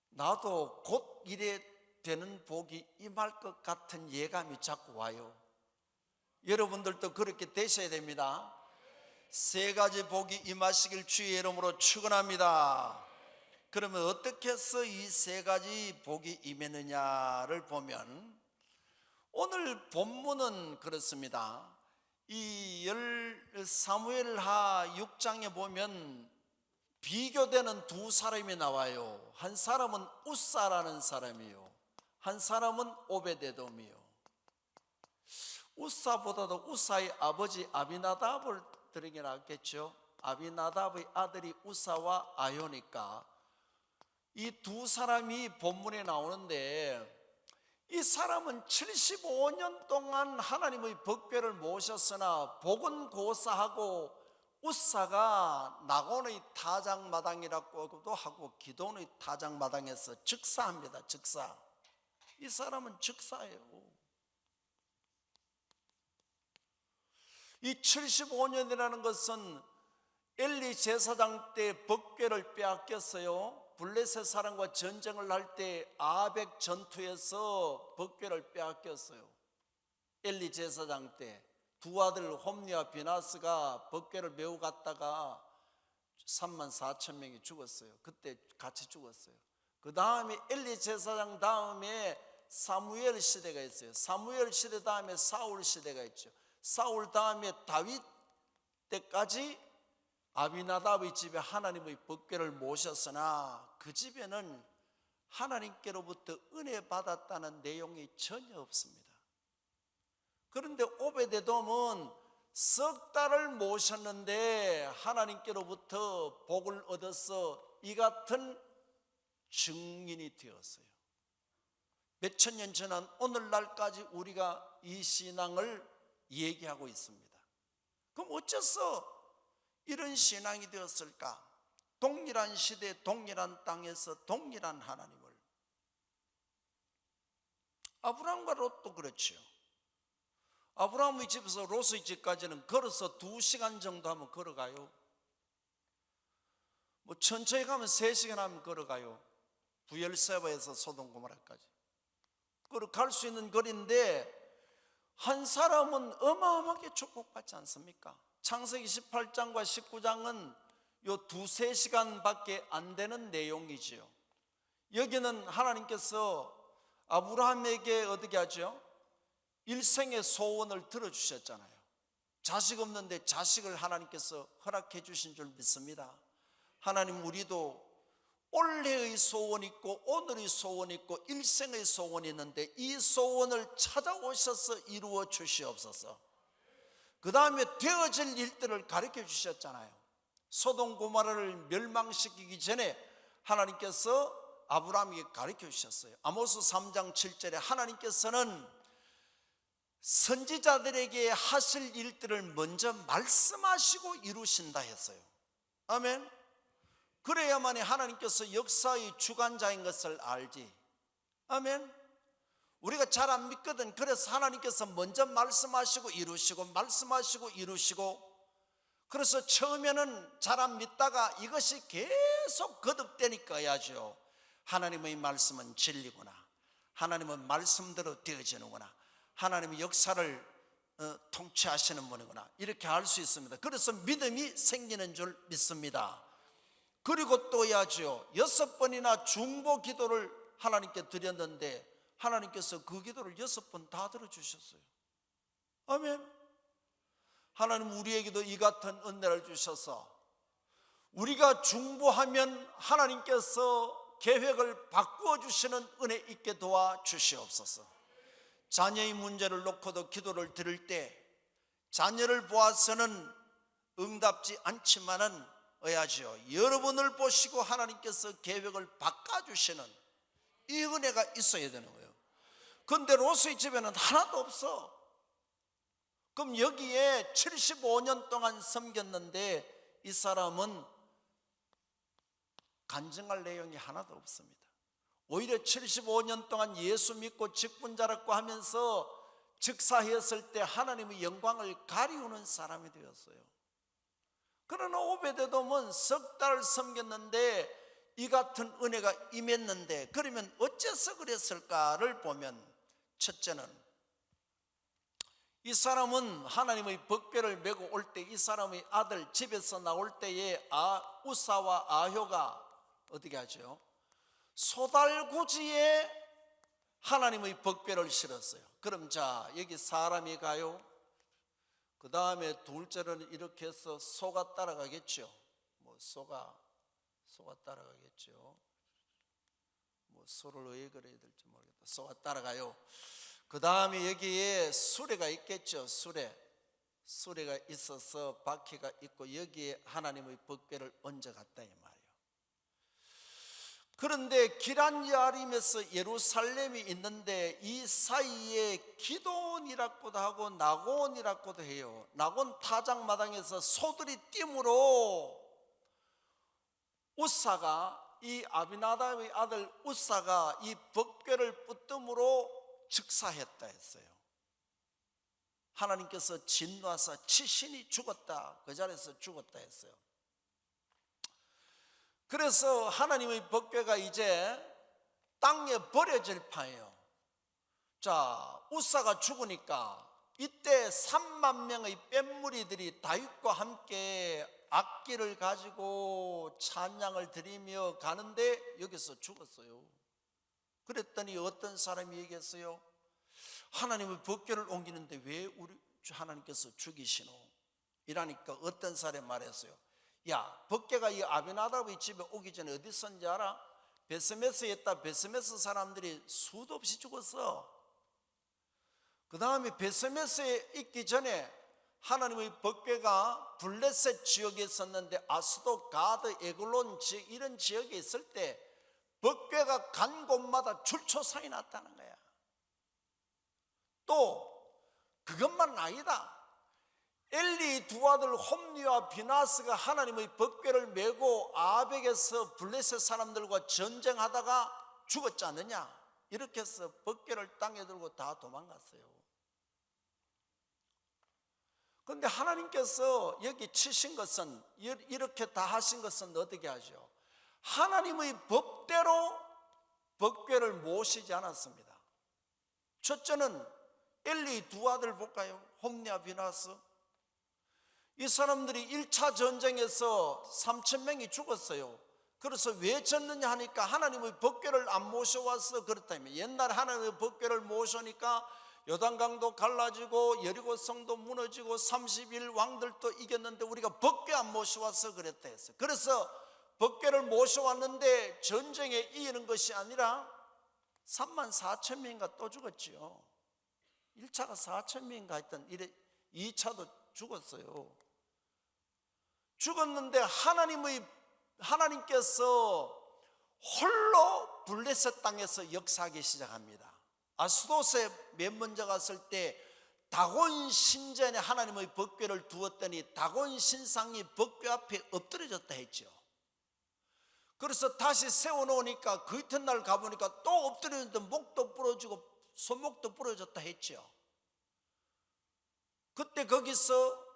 나도 곧 이래 되는 복이 임할 것 같은 예감이 자꾸 와요. 여러분들도 그렇게 되셔야 됩니다. 세 가지 복이 임하시길 주의 이름으로 축원합니다. 그러면 어떻게 해서 이 세 가지 복이 임했느냐를 보면 오늘 본문은 그렇습니다. 이 사무엘하 6장에 보면 비교되는 두 사람이 나와요. 한 사람은 우사라는 사람이요, 한 사람은 오베데돔이요. 우사보다도 우사의 아버지 아비나답을 들으게 낫겠죠. 아비나답의 아들이 우사와 아요니까 이 두 사람이 본문에 나오는데, 이 사람은 75년 동안 하나님의 법궤를 모셨으나 복은 고사하고 우사가 낙원의 타작마당이라고도 하고 기돈의 타작마당에서 즉사합니다. 즉사. 이 사람은 즉사예요. 이 75년이라는 것은 엘리 제사장 때 법궤를 빼앗겼어요. 블레셋 사람과 전쟁을 할 때 아벡 전투에서 법궤를 빼앗겼어요. 엘리 제사장 때 두 아들 홈리와 비나스가 법궤를 메고 갔다가 34,000명이 죽었어요. 그때 같이 죽었어요. 그 다음에 엘리 제사장 다음에 사무엘 시대가 있어요. 사무엘 시대 다음에 사울 시대가 있죠. 사울 다음에 다윗 때까지 아비나답의 집에 하나님의 법궤를 모셨으나 그 집에는 하나님께로부터 은혜 받았다는 내용이 전혀 없습니다. 그런데 오베데돔은 석 달을 모셨는데 하나님께로부터 복을 얻어서 이 같은 증인이 되었어요. 몇천 년 지난 오늘날까지 우리가 이 신앙을 얘기하고 있습니다. 그럼 어째서 이런 신앙이 되었을까? 동일한 시대, 동일한 땅에서 동일한 하나님을. 아브라함과 롯도 그렇죠. 아브라함의 집에서 롯의 집까지는 걸어서 2시간 정도 하면 걸어가요. 뭐 천천히 가면 3시간 하면 걸어가요. 부엘세바에서 소돔 고모라까지 걸어갈 수 있는 거리인데 한 사람은 어마어마하게 축복받지 않습니까? 창세기 18장과 19장은 요 2-3시간밖에 안 되는 내용이지요. 여기는 하나님께서 아브라함에게 어떻게 하죠? 일생의 소원을 들어주셨잖아요. 자식 없는데 자식을 하나님께서 허락해 주신 줄 믿습니다. 하나님, 우리도 올해의 소원이 있고 오늘의 소원이 있고 일생의 소원이 있는데 이 소원을 찾아오셔서 이루어 주시옵소서. 그 다음에 되어질 일들을 가르쳐 주셨잖아요. 소돔 고모라를 멸망시키기 전에 하나님께서 아브라함에게 가르쳐 주셨어요. 아모스 3장 7절에 하나님께서는 선지자들에게 하실 일들을 먼저 말씀하시고 이루신다 했어요. 아멘. 그래야만이 하나님께서 역사의 주관자인 것을 알지. 아멘. 우리가 잘 안 믿거든. 그래서 하나님께서 먼저 말씀하시고 이루시고 말씀하시고 이루시고, 그래서 처음에는 잘 안 믿다가 이것이 계속 거듭되니까야죠. 하나님의 말씀은 진리구나, 하나님은 말씀대로 되어지는구나, 하나님의 역사를 통치하시는 분이구나, 이렇게 알 수 있습니다. 그래서 믿음이 생기는 줄 믿습니다. 그리고 또야죠, 6번이나 중보 기도를 하나님께 드렸는데 하나님께서 그 기도를 6번 다 들어주셨어요. 아멘. 하나님 우리에게도 이 같은 은혜를 주셔서 우리가 중보하면 하나님께서 계획을 바꾸어 주시는 은혜 있게 도와주시옵소서. 자녀의 문제를 놓고도 기도를 드릴 때 자녀를 보아서는 응답지 않지만은 어야지요, 여러분을 보시고 하나님께서 계획을 바꿔주시는 이 은혜가 있어야 되는 거예요. 그런데 롯의 집에는 하나도 없어. 그럼 여기에 75년 동안 섬겼는데 이 사람은 간증할 내용이 하나도 없습니다. 오히려 75년 동안 예수 믿고 직분자라고 하면서 즉사했을 때 하나님의 영광을 가리우는 사람이 되었어요. 그러나 오베데돔은 석 달 섬겼는데 이 같은 은혜가 임했는데, 그러면 어째서 그랬을까를 보면, 첫째는 이 사람은 하나님의 법궤를 메고 올 때 이 사람의 아들 집에서 나올 때에 우사와 아효가 어떻게 하죠? 소달구지에 하나님의 법궤를 실었어요. 그럼 자, 여기 사람이 가요. 그 다음에 둘째는 이렇게 해서 소가 따라가겠죠. 뭐 소가 따라가겠죠. 뭐 소를 왜 그래야 될지 모르겠다. 소가 따라가요. 그 다음에 여기에 수레가 있겠죠. 수레가 있어서 바퀴가 있고 여기에 하나님의 법궤를 얹어갔다 이 말이에요. 그런데 기럇야림에서 예루살렘이 있는데 이 사이에 기돈이라고도 하고 나곤이라고도 해요. 나곤 타작마당에서 소들이 띠므로 우사가, 이 아비나답의 아들 우사가 이 법궤를 붙듦으로 즉사했다 했어요. 하나님께서 진노하사 치신이 죽었다, 그 자리에서 죽었다 했어요. 그래서 하나님의 법궤가 이제 땅에 버려질 판이에요. 자, 우사가 죽으니까 이때 3만 명의 뺀무리들이 다윗과 함께 악기를 가지고 찬양을 드리며 가는데 여기서 죽었어요. 그랬더니 어떤 사람이 얘기했어요. 하나님의 법궤를 옮기는데 왜 우리 하나님께서 죽이시노? 이라니까 어떤 사람이 말했어요. 야, 법궤가 이 아비나답의 집에 오기 전에 어디 있었는지 알아? 베스메스에 있다. 베스메스 사람들이 수도 없이 죽었어. 그 다음에 베스메스에 있기 전에 하나님의 법궤가 블레셋 지역에 있었는데 아스도, 가드, 에글론 지역, 이런 지역에 있을 때 법궤가 간 곳마다 출초상이 났다는 거야. 또 그것만 아니다. 엘리 두 아들 홈리와 비나스가 하나님의 법궤를 메고 아벡에서 블레셋 사람들과 전쟁하다가 죽었지 않느냐. 이렇게 해서 법궤를 땅에 들고 다 도망갔어요. 그런데 하나님께서 여기 치신 것은, 이렇게 다 하신 것은 어떻게 하죠? 하나님의 법대로 법궤를 모시지 않았습니다. 첫째는 엘리 두 아들 볼까요? 홈리와 비나스. 이 사람들이 1차 전쟁에서 3,000명이 죽었어요. 그래서 왜 졌느냐 하니까 하나님의 법궤를 안 모셔와서 그렇다면, 옛날 하나님의 법궤를 모셔니까 요단강도 갈라지고 여리고 성도 무너지고 30일 왕들도 이겼는데 우리가 법궤 안 모셔와서 그랬다 했어요. 그래서 법궤를 모셔왔는데 전쟁에 이기는 것이 아니라 34,000명인가 또 죽었지요. 1차가 4,000명인가 했던 2차도 죽었어요. 죽었는데 하나님께서 홀로 블레셋 땅에서 역사하기 시작합니다. 아스도스에 맨 먼저 갔을 때 다곤 신전에 하나님의 법궤를 두었더니 다곤 신상이 법궤 앞에 엎드려졌다 했죠. 그래서 다시 세워놓으니까 그 이튿날 가보니까 또 엎드려졌는데 목도 부러지고 손목도 부러졌다 했죠. 그때 거기서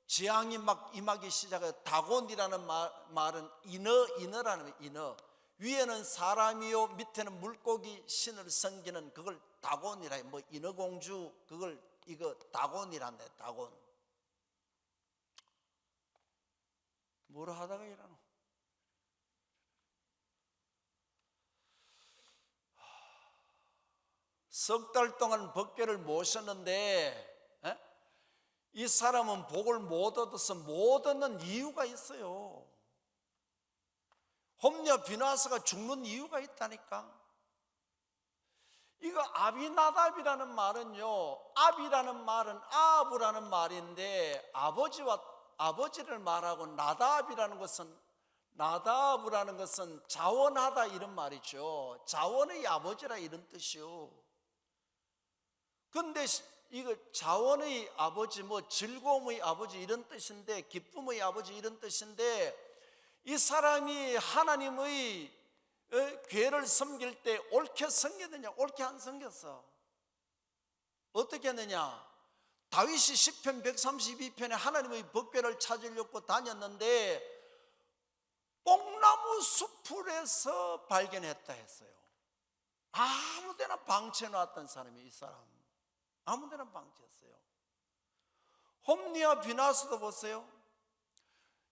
재앙이 막 임하기 시작해요. 다곤이라는 말은 인어라는 인어. 위에는 사람이요 밑에는 물고기 신을 섬기는 그걸 다곤이라 해. 뭐 인어공주 그걸 이거 다곤이란데 다곤. 뭐라 하다가 이러노? 석 달 동안 법궤를 모셨는데 이 사람은 복을 못 얻어서 못 얻는 이유가 있어요. 홈리와 비나스가 죽는 이유가 있다니까. 이거 아비나답이라는 말은요, 압이라는 말은 아브라는 말인데 아버지를 말하고 나답이라는 것은 자원하다 이런 말이죠. 자원의 아버지라 이런 뜻이요. 근데 이거 자원의 아버지, 뭐 즐거움의 아버지 이런 뜻인데, 기쁨의 아버지 이런 뜻인데, 이 사람이 하나님의 궤를 섬길 때 옳게 섬겼느냐 옳게 안 섬겼어. 어떻게 했느냐? 다윗이 시편 132편에 하나님의 법궤를 찾으려고 다녔는데 뽕나무 수풀에서 발견했다 했어요. 아무데나 방치해놨던 사람이 이 사람, 아무데나 방치했어요. 홈리와 비나스도 보세요.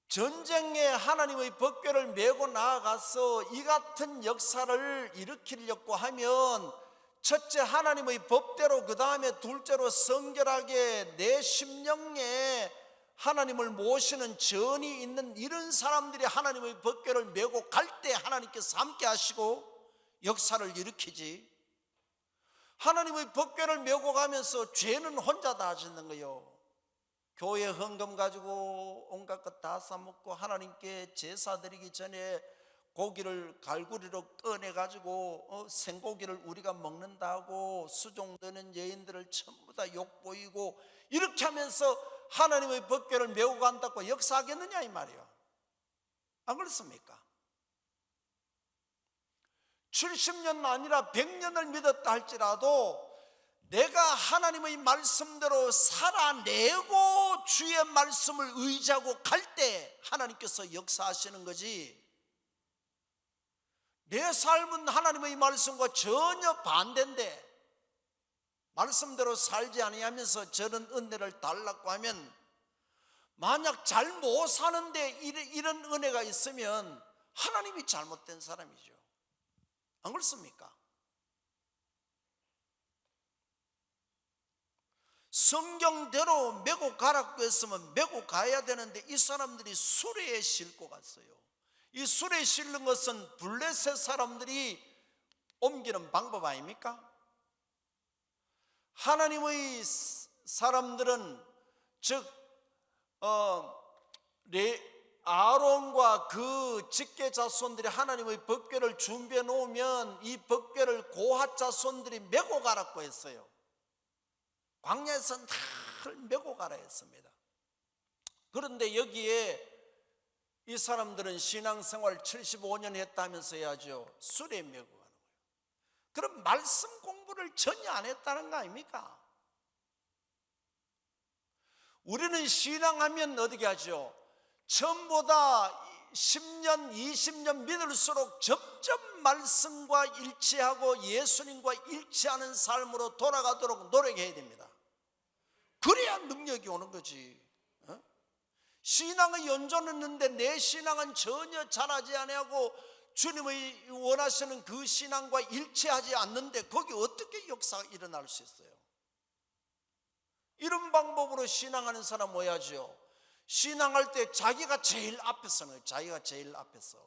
전쟁에 하나님의 법궤를 메고 나아가서 이 같은 역사를 일으키려고 하면 첫째 하나님의 법대로, 그 다음에 둘째로 성결하게 내 심령에 하나님을 모시는 전이 있는 이런 사람들이 하나님의 법궤를 메고 갈 때 하나님께서 함께 하시고 역사를 일으키지, 하나님의 법궤를 메고 가면서 죄는 혼자 다 짓는 거예요. 교회 헌금 가지고 온갖 것 다 싸먹고 하나님께 제사 드리기 전에 고기를 갈구리로 꺼내 가지고 생고기를 우리가 먹는다고 수종되는 여인들을 전부 다 욕보이고 이렇게 하면서 하나님의 법궤를 메고 간다고 역사하겠느냐 이 말이에요. 안 그렇습니까? 70년 아니라 100년을 믿었다 할지라도 내가 하나님의 말씀대로 살아내고 주의 말씀을 의지하고 갈 때 하나님께서 역사하시는 거지, 내 삶은 하나님의 말씀과 전혀 반대인데 말씀대로 살지 아니하면서 저런 은혜를 달라고 하면, 만약 잘 못 사는데 이런 은혜가 있으면 하나님이 잘못된 사람이죠. 안 그렇습니까? 성경대로 메고 가라고 했으면 메고 가야 되는데 이 사람들이 수레에 싣고 갔어요. 이 수레에 싣는 것은 블레셋 사람들이 옮기는 방법 아닙니까? 하나님의 사람들은 즉 아론과 그 직계 자손들이 하나님의 법궤를 준비해 놓으면 이 법궤를 고핫 자손들이 메고 가라고 했어요. 광야에서는 다 메고 가라 했습니다. 그런데 여기에 이 사람들은 신앙생활 75년 했다면서 해야죠. 수레 메고 가는 거예요. 그럼 말씀 공부를 전혀 안 했다는 거 아닙니까? 우리는 신앙하면 어떻게 하죠? 처음보다 10년, 20년 믿을수록 점점 말씀과 일치하고 예수님과 일치하는 삶으로 돌아가도록 노력해야 됩니다. 그래야 능력이 오는 거지. 신앙의 연조했는데 내 신앙은 전혀 잘하지 아니하고 주님의 원하시는 그 신앙과 일치하지 않는데 거기 어떻게 역사가 일어날 수 있어요? 이런 방법으로 신앙하는 사람 뭐야죠? 신앙할 때 자기가 제일 앞에 서는 거예요. 자기가 제일 앞에서.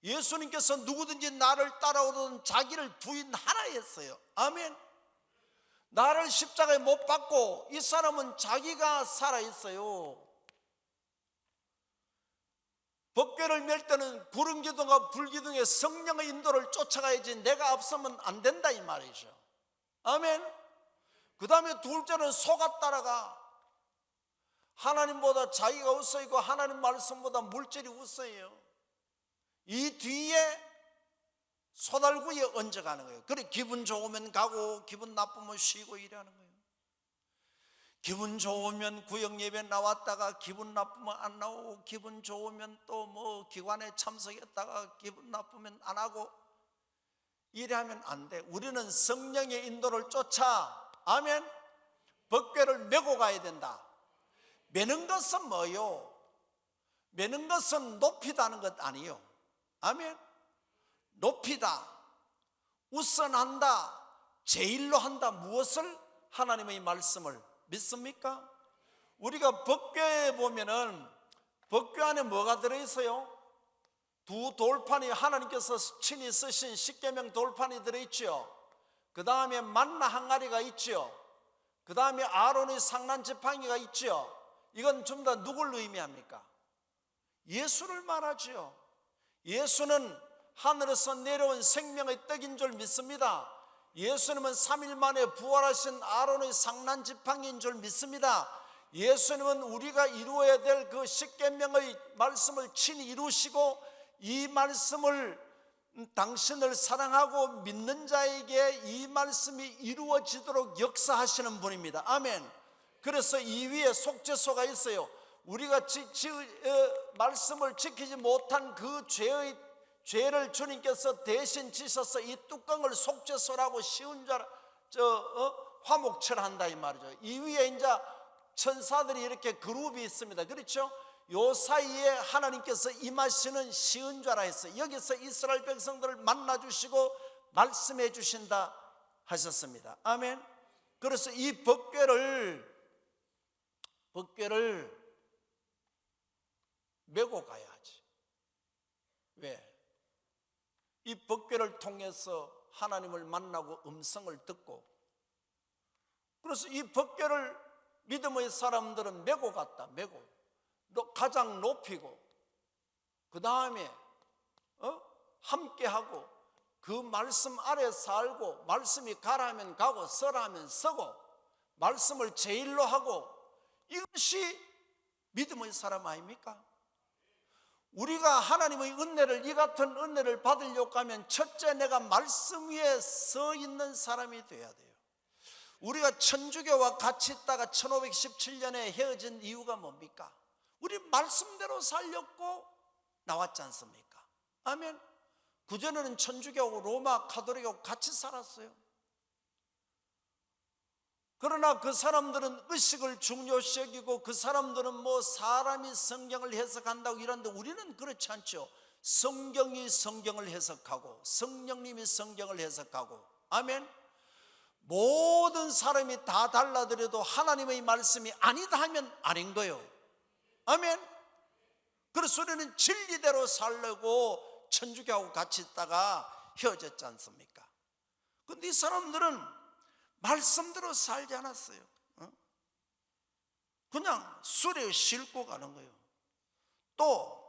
예수님께서 누구든지 나를 따라오던 자기를 부인하라 했어요. 아멘. 나를 십자가에 못 박고 이 사람은 자기가 살아있어요. 법궤를 멜 때는 구름기둥과 불기둥의 성령의 인도를 쫓아가야지 내가 앞서면 안 된다 이 말이죠. 아멘. 그 다음에 둘째는 소가 따라가. 하나님보다 자기가 우선이고 하나님 말씀보다 물질이 우선이에요. 이 뒤에 소달구에 얹어가는 거예요. 그래 기분 좋으면 가고 기분 나쁘면 쉬고 이러는 거예요. 기분 좋으면 구역 예배 나왔다가 기분 나쁘면 안 나오고, 기분 좋으면 또 뭐 기관에 참석했다가 기분 나쁘면 안 하고, 이래 하면 안 돼. 우리는 성령의 인도를 쫓아, 아멘, 법궤를 메고 가야 된다. 메는 것은 뭐요? 메는 것은 높이다는 것 아니요. 아멘. 높이다, 우선한다, 제일로 한다. 무엇을? 하나님의 말씀을. 믿습니까? 우리가 법궤에 보면은 법궤 안에 뭐가 들어있어요? 두 돌판이, 하나님께서 친히 쓰신 십계명 돌판이 들어있죠. 그 다음에 만나 항아리가 있죠. 그 다음에 아론의 상난 지팡이가 있죠. 이건 전부 다 누굴 의미합니까? 예수를 말하죠. 예수는 하늘에서 내려온 생명의 떡인 줄 믿습니다. 예수님은 3일 만에 부활하신 아론의 상난 지팡이인 줄 믿습니다. 예수님은 우리가 이루어야 될 그 십계명의 말씀을 친히 이루시고, 이 말씀을 당신을 사랑하고 믿는 자에게 이 말씀이 이루어지도록 역사하시는 분입니다. 아멘. 그래서 이 위에 속죄소가 있어요. 우리가 말씀을 지키지 못한 그 죄를 주님께서 대신 지셔서 이 뚜껑을 속죄소라고 쉬운 화목철한다 이 말이죠. 이 위에 이제 천사들이 이렇게 그룹이 있습니다. 그렇죠? 요 사이에 하나님께서 임하시는 시은좌라 했어요. 여기서 이스라엘 백성들을 만나주시고 말씀해 주신다 하셨습니다. 아멘. 그래서 이 법궤를 메고 가야지. 왜? 이 법궤를 통해서 하나님을 만나고 음성을 듣고, 그래서 이 법궤를 믿음의 사람들은 메고 갔다. 메고 가장 높이고, 그 다음에 함께하고, 그 말씀 아래 살고, 말씀이 가라면 가고 서라면 서고, 말씀을 제일로 하고, 이것이 믿음의 사람 아닙니까? 우리가 하나님의 은혜를, 이 같은 은혜를 받으려고 하면 첫째, 내가 말씀 위에 서 있는 사람이 돼야 돼요. 우리가 천주교와 같이 있다가 1517년에 헤어진 이유가 뭡니까? 우리 말씀대로 살렸고 나왔지 않습니까? 아멘. 그전에는 천주교하고 로마 가톨릭하고 같이 살았어요. 그러나 그 사람들은 의식을 중요시 여기고, 그 사람들은 뭐 사람이 성경을 해석한다고 이러는데, 우리는 그렇지 않죠. 성경이 성경을 해석하고 성령님이 성경을 해석하고, 아멘. 모든 사람이 다 달라더라도 하나님의 말씀이 아니다 하면 아닌 거예요. 아멘. 그래서 우리는 진리대로 살려고 천주교하고 같이 있다가 헤어졌지 않습니까? 그런데 이 사람들은 말씀대로 살지 않았어요. 그냥 수레에 싣고 가는 거예요. 또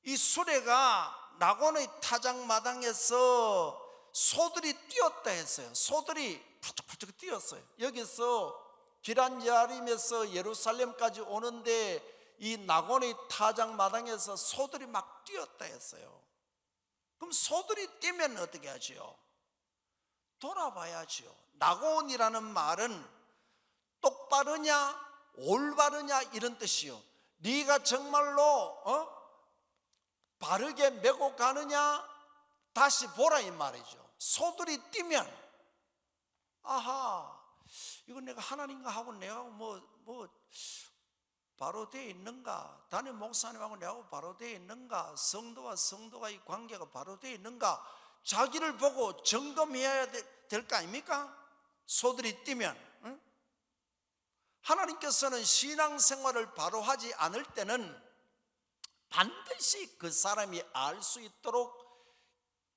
이 수레가 낙원의 타작마당에서 소들이 뛰었다 했어요. 소들이 푸쩍푸쩍 뛰었어요. 여기서 기란야림에서 예루살렘까지 오는데 이 낙원의 타작마당에서 소들이 막 뛰었다 했어요. 그럼 소들이 뛰면 어떻게 하지요? 돌아봐야지요. 낙원이라는 말은 똑바르냐 올바르냐 이런 뜻이요. 네가 정말로 바르게 메고 가느냐 다시 보라 이 말이죠. 소들이 뛰면, 아하, 이건 내가 하나님과 하고 내가 뭐 바로 되어 있는가, 담임 목사님하고 내가 바로 되어 있는가, 성도와 성도가 이 관계가 바로 되어 있는가, 자기를 보고 점검해야 될 거 아닙니까? 소들이 뛰면. 응? 하나님께서는 신앙생활을 바로 하지 않을 때는 반드시 그 사람이 알 수 있도록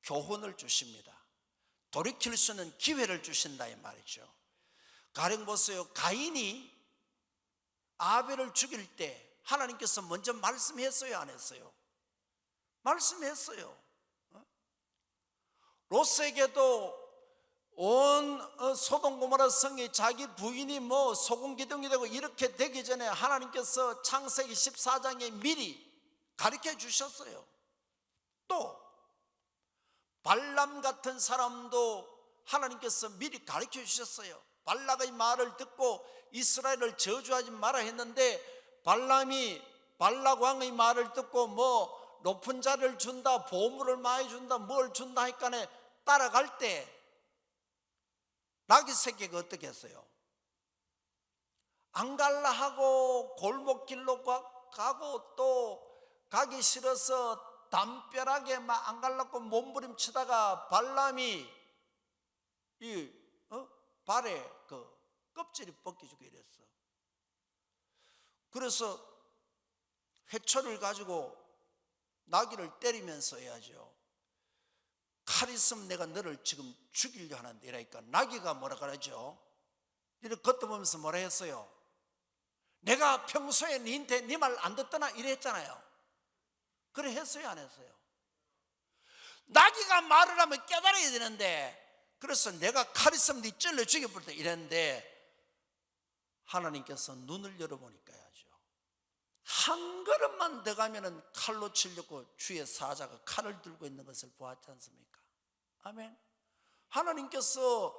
교훈을 주십니다. 돌이킬 수 있는 기회를 주신다 이 말이죠. 가령 보세요. 가인이 아벨을 죽일 때 하나님께서 먼저 말씀했어요 안 했어요? 말씀했어요. 롯에게도 온 소돔 고모라 성이 자기 부인이 뭐 소금 기둥이 되고 이렇게 되기 전에 하나님께서 창세기 14장에 미리 가르쳐 주셨어요. 또 발람 같은 사람도 하나님께서 미리 가르쳐 주셨어요. 발락의 말을 듣고 이스라엘을 저주하지 마라 했는데 발람이 발락 왕의 말을 듣고 뭐 높은 자리를 준다, 보물을 많이 준다, 뭘 준다 하니까 따라갈 때 나귀 새끼가 어떻게 했어요? 안 갈라 하고 골목길로 가고 또 가기 싫어서 담벼락에 막 안 갈라고 몸부림치다가 발람이 이 발에 그 껍질이 벗겨지고 이랬어. 그래서 회초를 가지고 나귀를 때리면서 해야죠. 칼 있으면 내가 너를 지금 죽이려 하는데 이러니까 나귀가 뭐라 그러죠? 이렇게 걷어보면서 뭐라 했어요? 내가 평소에 니한테 네 말 안 듣더나 이랬잖아요. 그래 했어요, 안 했어요? 나귀가 말을 하면 깨달아야 되는데, 그래서 내가 칼 있으면 네 찔러 죽여버렸다 이랬는데 하나님께서 눈을 열어보니까 야죠. 한 걸음만 더 가면은 칼로 치려고 주의 사자가 칼을 들고 있는 것을 보았지 않습니까? 아멘. 하나님께서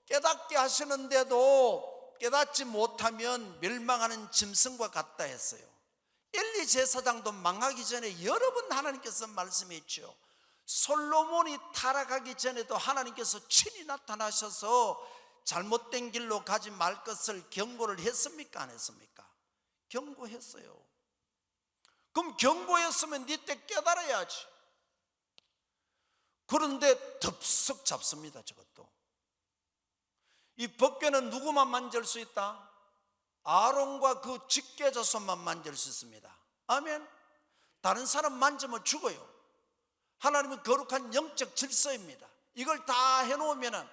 깨닫게 하시는데도 깨닫지 못하면 멸망하는 짐승과 같다 했어요. 엘리 제사장도 망하기 전에 여러 번 하나님께서 말씀했죠. 솔로몬이 타락하기 전에도 하나님께서 친히 나타나셔서 잘못된 길로 가지 말 것을 경고를 했습니까? 안 했습니까? 경고했어요. 그럼 경고했으면 네 때 깨달아야지. 그런데 덥석 잡습니다. 저것도. 이 법궤는 누구만 만질 수 있다? 아론과 그 직계 자손만 만질 수 있습니다. 아멘. 다른 사람 만지면 죽어요. 하나님은 거룩한 영적 질서입니다. 이걸 다 해놓으면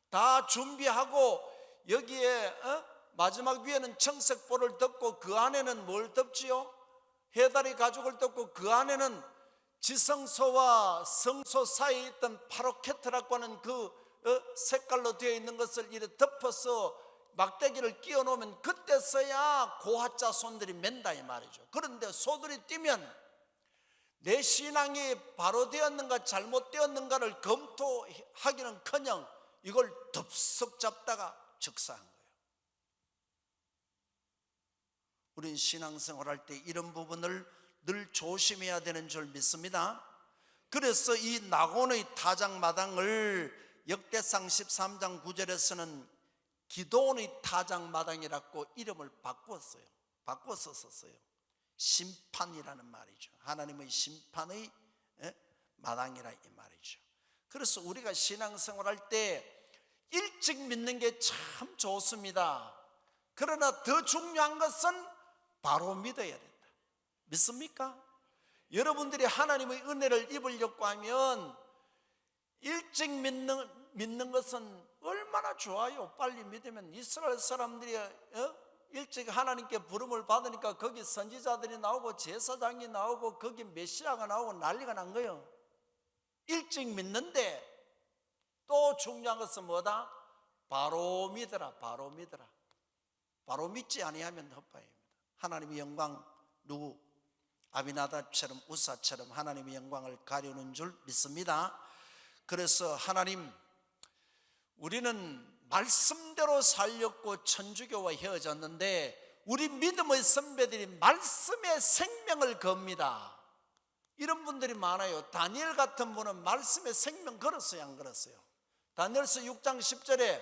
다 준비하고 여기에 마지막 위에는 청색볼을 덮고 그 안에는 뭘 덮지요? 해다리 가죽을 덮고 그 안에는 지성소와 성소 사이에 있던 파로케트라고 하는 그 색깔로 되어 있는 것을 이렇게 덮어서 막대기를 끼워 놓으면 그때서야 고하자 손들이 맨다 이 말이죠. 그런데 소들이 뛰면 내 신앙이 바로 되었는가 잘못되었는가를 검토하기는커녕 이걸 덥석 잡다가 즉사한 거예요. 우린 신앙생활할 때 이런 부분을 늘 조심해야 되는 줄 믿습니다. 그래서 이 나곤의 타작마당을 역대상 13장 9절에서는 기도원의 타작마당이라고 이름을 바꿔서 썼어요. 심판이라는 말이죠. 하나님의 심판의 마당이라 이 말이죠. 그래서 우리가 신앙생활할 때 일찍 믿는 게 참 좋습니다. 그러나 더 중요한 것은 바로 믿어야 된다. 믿습니까? 여러분들이 하나님의 은혜를 입으려고 하면 일찍 믿는 것은 얼마나 좋아요. 빨리 믿으면 이스라엘 사람들이 일찍 하나님께 부름을 받으니까 거기 선지자들이 나오고 제사장이 나오고 거기 메시아가 나오고 난리가 난 거예요. 일찍 믿는데 또 중요한 것은 뭐다? 바로 믿어라. 바로 믿어라. 바로 믿지 아니하면 헛바입니다. 하나님의 영광 누구? 아비나답처럼 우사처럼 하나님의 영광을 가려는 줄 믿습니다. 그래서 하나님, 우리는 말씀대로 살렸고 천주교와 헤어졌는데 우리 믿음의 선배들이 말씀의 생명을 겁니다. 이런 분들이 많아요. 다니엘 같은 분은 말씀의 생명 걸었어요, 안 걸었어요? 다니엘서 6장 10절에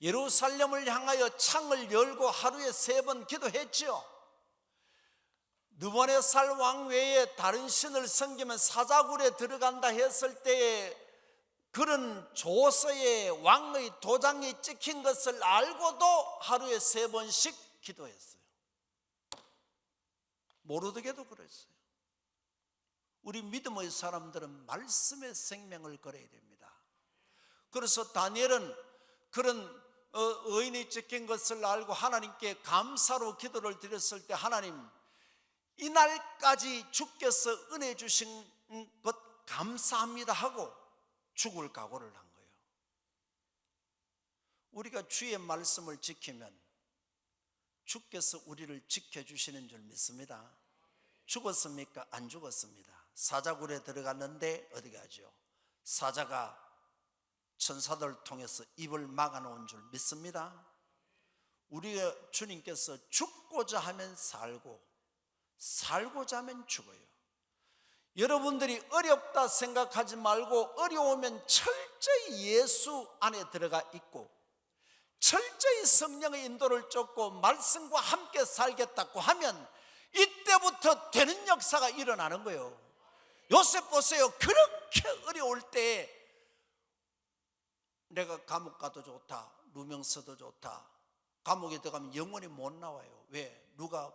예루살렘을 향하여 창을 열고 하루에 3번 기도했지요. 느부갓네살 왕 외에 다른 신을 섬기면 사자굴에 들어간다 했을 때에 그런 조서에 왕의 도장이 찍힌 것을 알고도 하루에 3번씩 기도했어요. 모르드게도 그랬어요. 우리 믿음의 사람들은 말씀의 생명을 걸어야 됩니다. 그래서 다니엘은 그런 의인이 찍힌 것을 알고 하나님께 감사로 기도를 드렸을 때 하나님, 이날까지 주께서 은혜 주신 것 감사합니다 하고 죽을 각오를 한 거예요. 우리가 주의 말씀을 지키면 주께서 우리를 지켜주시는 줄 믿습니다. 죽었습니까? 안 죽었습니다. 사자굴에 들어갔는데 어디 가죠? 사자가 천사들 통해서 입을 막아놓은 줄 믿습니다. 우리가 주님께서 죽고자 하면 살고 살고자 하면 죽어요. 여러분들이 어렵다 생각하지 말고 어려우면 철저히 예수 안에 들어가 있고 철저히 성령의 인도를 쫓고 말씀과 함께 살겠다고 하면 이때부터 되는 역사가 일어나는 거예요. 요셉 보세요. 그렇게 어려울 때 내가 감옥 가도 좋다, 누명서도 좋다. 감옥에 들어가면 영원히 못 나와요. 왜? 누가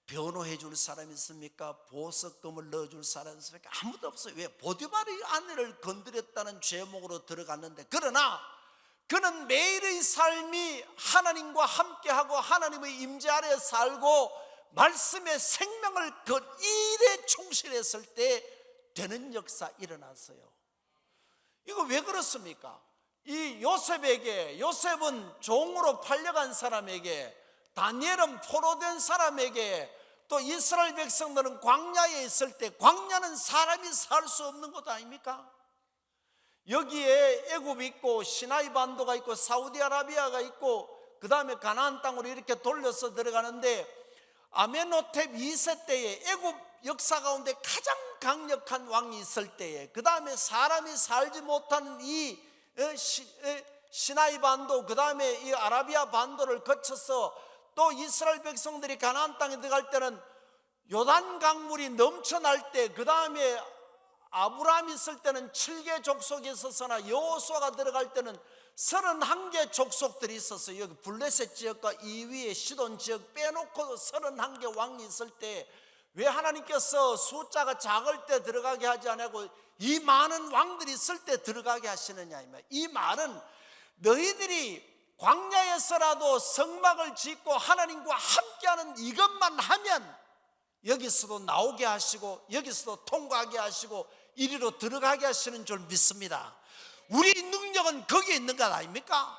변호해 줄 사람이 있습니까? 보석금을 넣어줄 사람이 있습니까? 아무도 없어요. 왜? 보디발의 아내를 건드렸다는 죄목으로 들어갔는데, 그러나 그는 매일의 삶이 하나님과 함께하고 하나님의 임재 아래 살고 말씀의 생명을 그 일에 충실했을 때 되는 역사 일어났어요. 이거 왜 그렇습니까? 이 요셉은 종으로 팔려간 사람에게, 다니엘은 포로된 사람에게, 또 이스라엘 백성들은 광야에 있을 때, 광야는 사람이 살 수 없는 곳 아닙니까? 여기에 애굽이 있고 시나이 반도가 있고 사우디아라비아가 있고 그 다음에 가나안 땅으로 이렇게 돌려서 들어가는데, 아멘호텝 2세 때에 애굽 역사 가운데 가장 강력한 왕이 있을 때에, 그 다음에 사람이 살지 못하는 이 시나이 반도, 그 다음에 이 아라비아 반도를 거쳐서 또 이스라엘 백성들이 가나안 땅에 들어갈 때는 요단 강물이 넘쳐날 때, 그 다음에 아브라함 있을 때는 7개 족속이 있었으나 여호수아가 들어갈 때는 31개 족속들이 있었어요. 여기 블레셋 지역과 이 위에 시돈 지역 빼놓고 31개 왕이 있을 때 왜 하나님께서 숫자가 작을 때 들어가게 하지 않고 이 많은 왕들이 있을 때 들어가게 하시느냐, 이 말은 너희들이 광야에서라도 성막을 짓고 하나님과 함께하는 이것만 하면 여기서도 나오게 하시고 여기서도 통과하게 하시고 이리로 들어가게 하시는 줄 믿습니다. 우리 능력은 거기에 있는 것 아닙니까?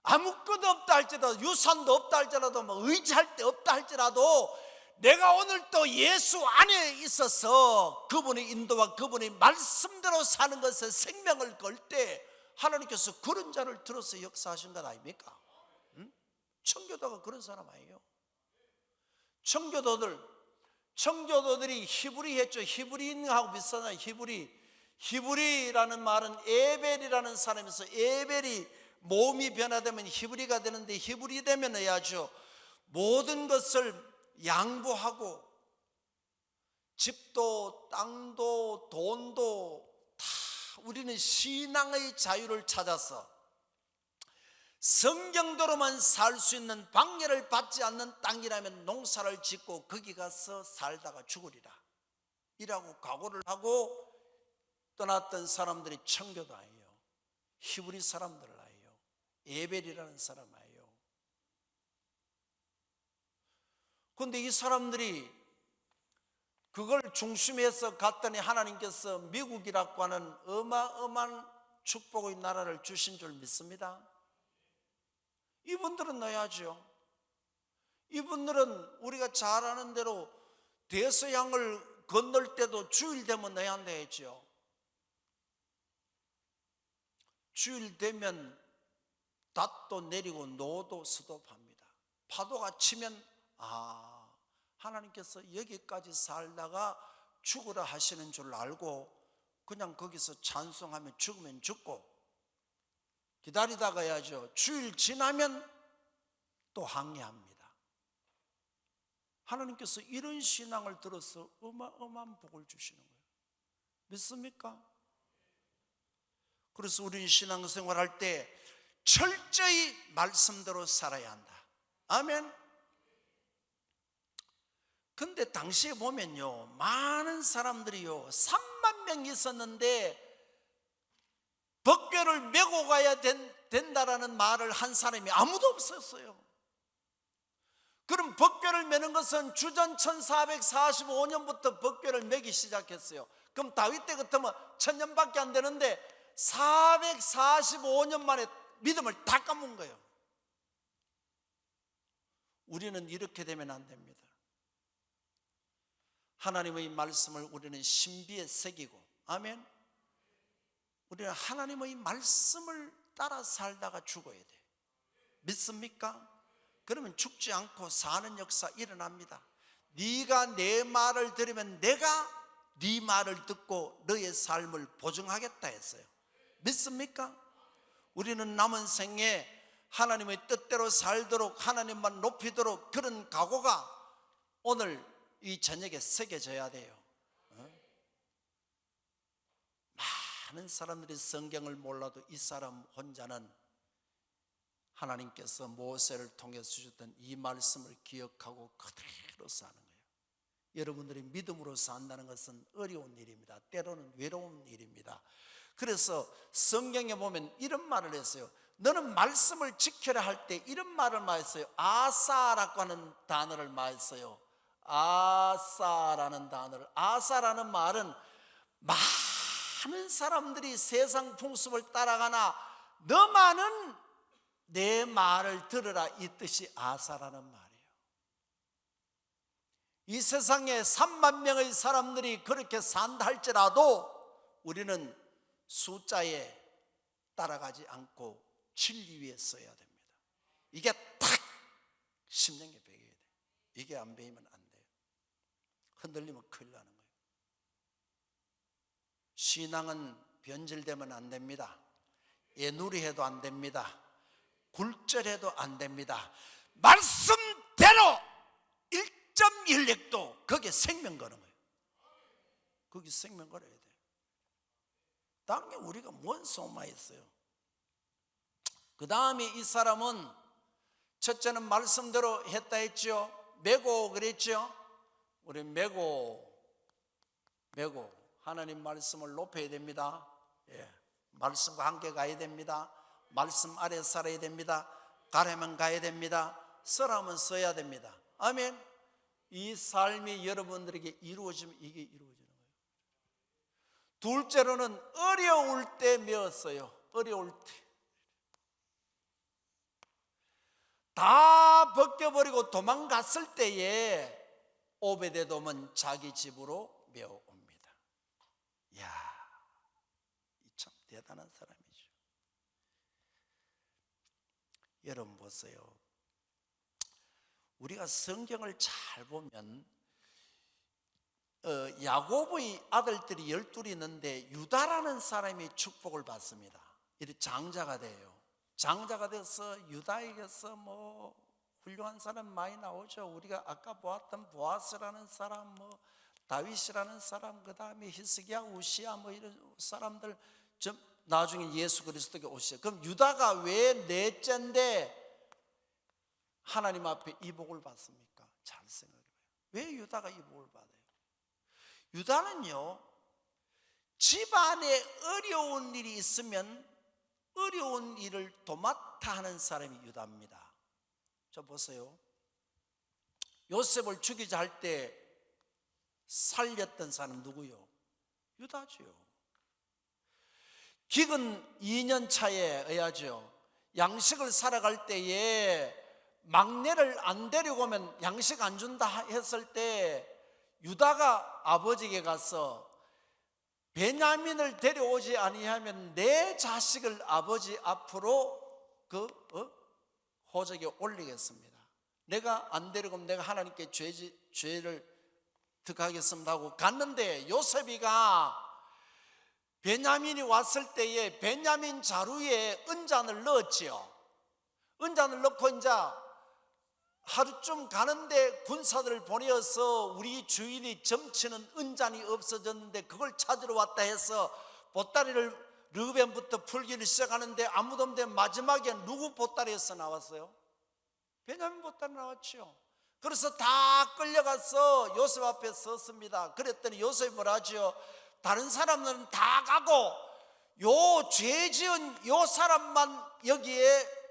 아무것도 없다 할지라도, 유산도 없다 할지라도, 의지할 데 없다 할지라도 내가 오늘 또 예수 안에 있어서 그분의 인도와 그분의 말씀대로 사는 것에 생명을 걸 때 하나님께서 그런 자를 들어서 역사하신 것 아닙니까? 청교도가 그런 사람 아니에요. 청교도들이 히브리 했죠. 히브리인하고 비슷하잖아요. 히브리라는 말은 에벨이라는 사람에서, 에벨이 몸이 변화되면 히브리가 되는데, 히브리 되면 해야죠. 모든 것을 양보하고 집도 땅도 돈도 다 우리는 신앙의 자유를 찾아서 성경대로만 살 수 있는 방해를 받지 않는 땅이라면 농사를 짓고 거기 가서 살다가 죽으리라 이라고 각오를 하고 떠났던 사람들이 청교도 아니에요. 히브리 사람들 아니에요. 에벨이라는 사람 아니에요. 그런데 이 사람들이 그걸 중심해서 갔더니 하나님께서 미국이라고 하는 어마어마한 축복의 나라를 주신 줄 믿습니다. 이분들은 넣어야죠. 이분들은 우리가 잘 아는 대로 대서양을 건널 때도 주일 되면 넣어야 한다 했죠. 주일 되면 닷도 내리고 노도 스톱합니다. 파도가 치면 하나님께서 여기까지 살다가 죽으라 하시는 줄 알고 그냥 거기서 찬송하면 죽으면 죽고 기다리다가 해야죠. 주일 지나면 또 항해합니다. 하나님께서 이런 신앙을 들어서 어마어마한 복을 주시는 거예요. 믿습니까? 그래서 우리는 신앙생활할 때 철저히 말씀대로 살아야 한다. 아멘. 근데 당시에 보면요, 많은 사람들이요, 3만 명 있었는데 법궤를 메고 가야 된다라는 말을 한 사람이 아무도 없었어요. 그럼 법궤를 메는 것은 주전 1445년부터 법궤를 메기 시작했어요. 그럼 다윗 때 같으면 1000년밖에 안 되는데 445년 만에 믿음을 다 까먹은 거예요. 우리는 이렇게 되면 안 됩니다. 하나님의 말씀을 우리는 신비에 새기고, 아멘. 우리는 하나님의 말씀을 따라 살다가 죽어야 돼. 믿습니까? 그러면 죽지 않고 사는 역사 일어납니다. 네가 내 말을 들으면 내가 네 말을 듣고 너의 삶을 보증하겠다 했어요. 믿습니까? 우리는 남은 생에 하나님의 뜻대로 살도록, 하나님만 높이도록 그런 각오가 오늘 이 저녁에 새겨져야 돼요. 많은 사람들이 성경을 몰라도 이 사람 혼자는 하나님께서 모세를 통해서 주셨던 이 말씀을 기억하고 그대로 사는 거예요. 여러분들이 믿음으로 산다는 것은 어려운 일입니다. 때로는 외로운 일입니다. 그래서 성경에 보면 이런 말을 했어요. 너는 말씀을 지켜라 할 때 이런 말을 많이 했어요. 아사라고 하는 단어를 많이 써요. 아사라는 단어를. 아사라는 말은 많은 사람들이 세상 풍습을 따라가나 너만은 내 말을 들으라, 이 뜻이 아사라는 말이에요. 이 세상에 3만 명의 사람들이 그렇게 산다 할지라도 우리는 숫자에 따라가지 않고 진리 위에 써야 됩니다. 이게 탁 심령에 배겨야 돼. 이게 안 배이면 안 돼요. 흔들리면 큰일 나는 거예요. 신앙은 변질되면 안 됩니다. 애누리해도 안 됩니다. 굴절해도 안 됩니다. 말씀대로 1.1획도 거기에 생명 거는 거예요. 거기 생명 걸어야 돼요. 당연히 우리가 뭔 소마 있어요. 그 다음에 이 사람은 첫째는 말씀대로 했다 했죠. 메고 그랬죠. 우리 메고 하나님 말씀을 높여야 됩니다. 예, 말씀과 함께 가야 됩니다. 말씀 아래 살아야 됩니다. 가려면 가야 됩니다. 써라면 써야 됩니다. 아멘. 이 삶이 여러분들에게 이루어지면 이게 이루어지는 거예요. 둘째로는 어려울 때 메었어요. 어려울 때 다 벗겨버리고 도망갔을 때에 오베데돔은 자기 집으로 메어옵니다. 이야, 참 대단한 사람이죠. 여러분 보세요. 우리가 성경을 잘 보면 야곱의 아들들이 12이 있는데 유다라는 사람이 축복을 받습니다. 이렇게 장자가 돼요. 장자가 돼서 유다에게서 뭐 훌륭한 사람 많이 나오죠. 우리가 아까 보았던 보아스라는 사람, 뭐 다윗이라는 사람, 그 다음에 히스기야, 우시야, 뭐 이런 사람들 좀 나중에 예수 그리스도께 오시죠. 그럼 유다가 왜 넷째인데 하나님 앞에 이 복을 받습니까? 잘 생각해봐요. 왜 유다가 이 복을 받아요? 유다는요, 집안에 어려운 일이 있으면 어려운 일을 도맡아 하는 사람이 유다입니다. 저 보세요. 요셉을 죽이자 할 때 살렸던 사람 누구요? 유다지요. 기근 2년 차에 의하죠. 양식을 사러 갈 때에 막내를 안 데리고 오면 양식 안 준다 했을 때 유다가 아버지에게 가서 베냐민을 데려오지 아니하면 내 자식을 아버지 앞으로 호적에 올리겠습니다. 내가 안 데리고 오면 내가 하나님께 죄를 득하겠습니다 하고 갔는데 요셉이가 베냐민이 왔을 때에 베냐민 자루에 은잔을 넣었지요. 은잔을 넣고 이제 하루쯤 가는데 군사들을 보내어서 우리 주인이 점치는 은잔이 없어졌는데 그걸 찾으러 왔다 해서 보따리를 르벤부터 풀기를 시작하는데 아무도 없는데 마지막에 누구 보따리에서 나왔어요? 베냐민 보따리 나왔죠. 그래서 다 끌려가서 요셉 앞에 섰습니다. 그랬더니 요셉이 뭐라 하죠? 다른 사람들은 다 가고 요 죄 지은 요 사람만 여기에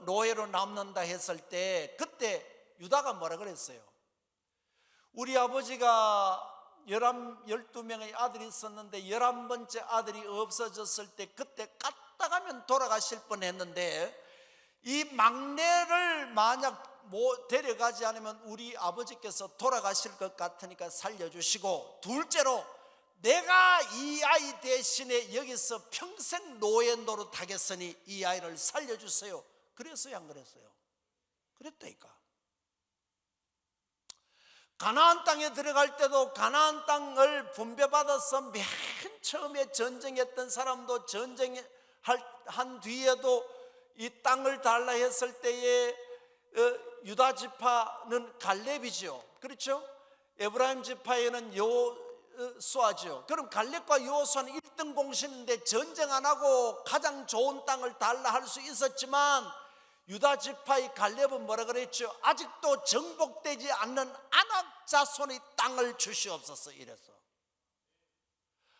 노예로 남는다 했을 때 그때 유다가 뭐라 그랬어요? 우리 아버지가 12명의 아들이 있었는데 11번째 아들이 없어졌을 때 그때 까딱하면 돌아가실 뻔했는데 이 막내를 만약 데려가지 않으면 우리 아버지께서 돌아가실 것 같으니까 살려주시고, 둘째로 내가 이 아이 대신에 여기서 평생 노예 노릇하겠으니 이 아이를 살려주세요. 그랬어요, 안 그랬어요? 그랬다니까. 가나안 땅에 들어갈 때도 가나안 땅을 분배받아서 맨 처음에 전쟁했던 사람도 전쟁한 뒤에도 이 땅을 달라 했을 때에 유다 지파는 갈렙이죠. 그렇죠? 에브라임 지파에는 여호수아죠. 그럼 갈렙과 여호수아는 1등 공신인데 전쟁 안 하고 가장 좋은 땅을 달라 할 수 있었지만, 유다 지파의 갈렙은 뭐라 그랬죠? 아직도 정복되지 않는 아낙 자손의 땅을 주시옵소서 이랬어.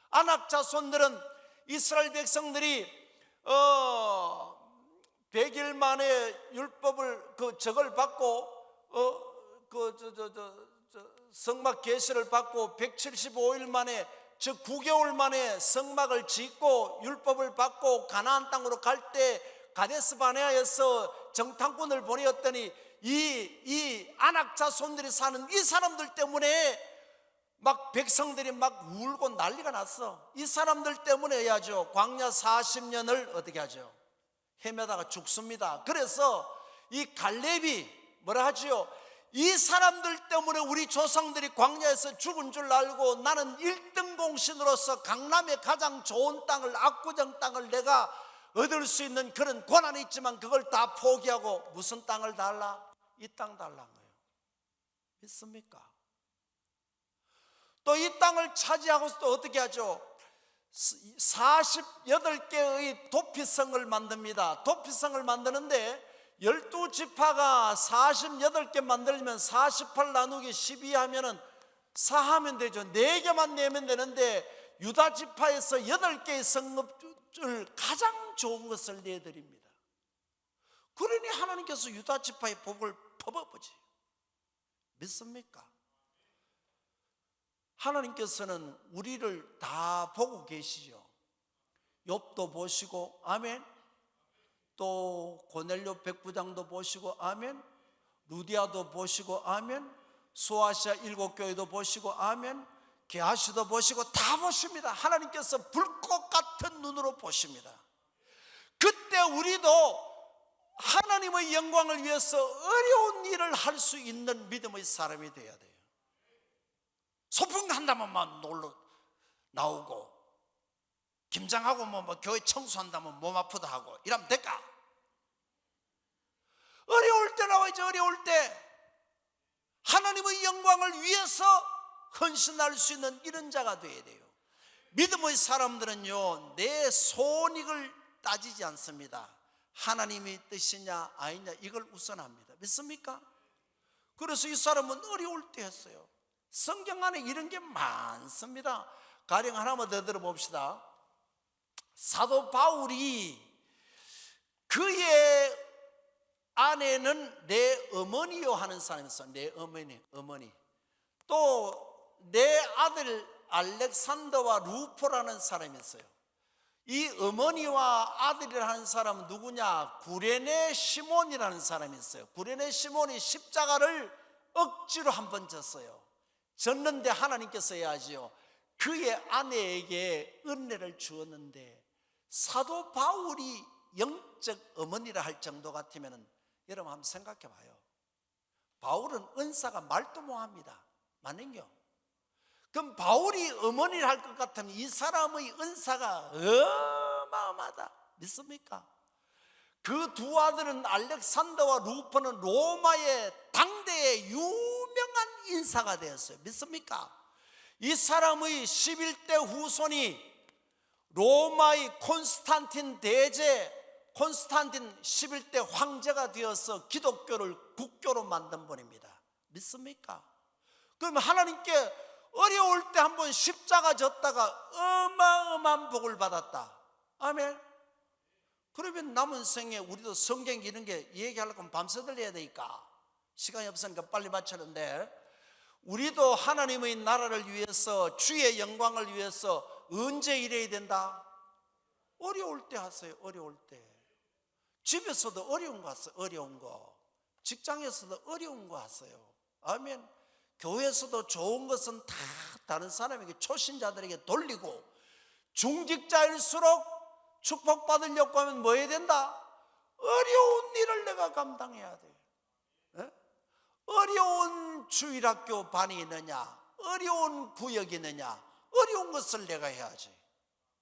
아낙 자손들은 이스라엘 백성들이 100일 만에 율법을 저걸 받고 성막 계시를 받고 175일 만에, 즉 9개월 만에 성막을 짓고 율법을 받고 가나안 땅으로 갈 때 가데스 바네아에서 정탐꾼을 보내었더니 이 아낙 자손들이 사는 이 사람들 때문에 막 백성들이 막 울고 난리가 났어. 이 사람들 때문에 해야죠. 광야 40년을 어떻게 하죠? 헤매다가 죽습니다. 그래서 이 갈렙이 뭐라 하지요? 이 사람들 때문에 우리 조상들이 광야에서 죽은 줄 알고 나는 1등 공신으로서 강남의 가장 좋은 땅을, 압구정 땅을 내가 얻을 수 있는 그런 권한이 있지만 그걸 다 포기하고 무슨 땅을 달라? 이 땅 달라는 거예요. 믿습니까? 또 이 땅을 차지하고서 또 어떻게 하죠? 48개의 도피성을 만듭니다. 도피성을 만드는데 12지파가 48개 만들면 48 나누기 12 하면은 4 하면 되죠. 4개만 내면 되는데 유다 지파에서 8개의 성읍을 가장 좋은 것을 내드립니다. 그러니 하나님께서 유다 지파의 복을 퍼버버지. 믿습니까? 하나님께서는 우리를 다 보고 계시죠. 욥도 보시고 아멘. 또 고넬료 백부장도 보시고 아멘. 루디아도 보시고 아멘. 소아시아 7교회도 보시고 아멘. 게하시도 보시고 다 보십니다. 하나님께서 불꽃 같은 눈으로 보십니다. 그때 우리도 하나님의 영광을 위해서 어려운 일을 할 수 있는 믿음의 사람이 되어야 돼요. 소풍 간다면 놀러 나오고, 김장하고 교회 청소한다면 몸 아프다 하고 이러면 될까? 어려울 때 나와야지. 어려울 때 하나님의 영광을 위해서 헌신할 수 있는 이런 자가 되어야 돼요. 믿음의 사람들은요, 내 손익을 따지지 않습니다. 하나님의 뜻이냐 아니냐 이걸 우선합니다. 믿습니까? 그래서 이 사람은 어려울 때 했어요. 성경 안에 이런 게 많습니다. 가령 하나만 더 들어봅시다. 사도 바울이 그의 아내는 내 어머니요 하는 사람이 있어요. 내 어머니. 또 내 아들 알렉산더와 루포라는 사람이 있어요. 이 어머니와 아들이라는 사람은 누구냐? 구레네 시몬이라는 사람이 있어요. 구레네 시몬이 십자가를 억지로 한번 졌어요. 졌는데 하나님께서 해야지요, 그의 아내에게 은혜를 주었는데, 사도 바울이 영적 어머니라 할 정도 같으면 여러분 한번 생각해 봐요. 바울은 은사가 말도 못합니다. 맞는겨? 그럼 바울이 어머니를 할 것 같으면 이 사람의 은사가 어마어마하다. 믿습니까? 그 두 아들은 알렉산더와 루포는 로마의 당대의 유명한 인사가 되었어요. 믿습니까? 이 사람의 11대 후손이 로마의 콘스탄틴 대제, 콘스탄틴 11대 황제가 되어서 기독교를 국교로 만든 분입니다. 믿습니까? 그럼 하나님께 어려울 때 한번 십자가 졌다가 어마어마한 복을 받았다. 아멘. 그러면 남은 생에 우리도 성경 이런 게 얘기하려고 하면 밤새들 해야 되니까 시간이 없으니까 빨리 마쳤는데, 우리도 하나님의 나라를 위해서, 주의 영광을 위해서 언제 일해야 된다? 어려울 때 하세요. 어려울 때. 집에서도 어려운 거 하세요. 어려운 거. 직장에서도 어려운 거 하세요. 아멘. 교회에서도 좋은 것은 다 다른 사람에게, 초신자들에게 돌리고, 중직자일수록 축복받으려고 하면 뭐 해야 된다? 어려운 일을 내가 감당해야 돼. 예? 어려운 주일학교 반이 있느냐, 어려운 구역이 있느냐, 어려운 것을 내가 해야지.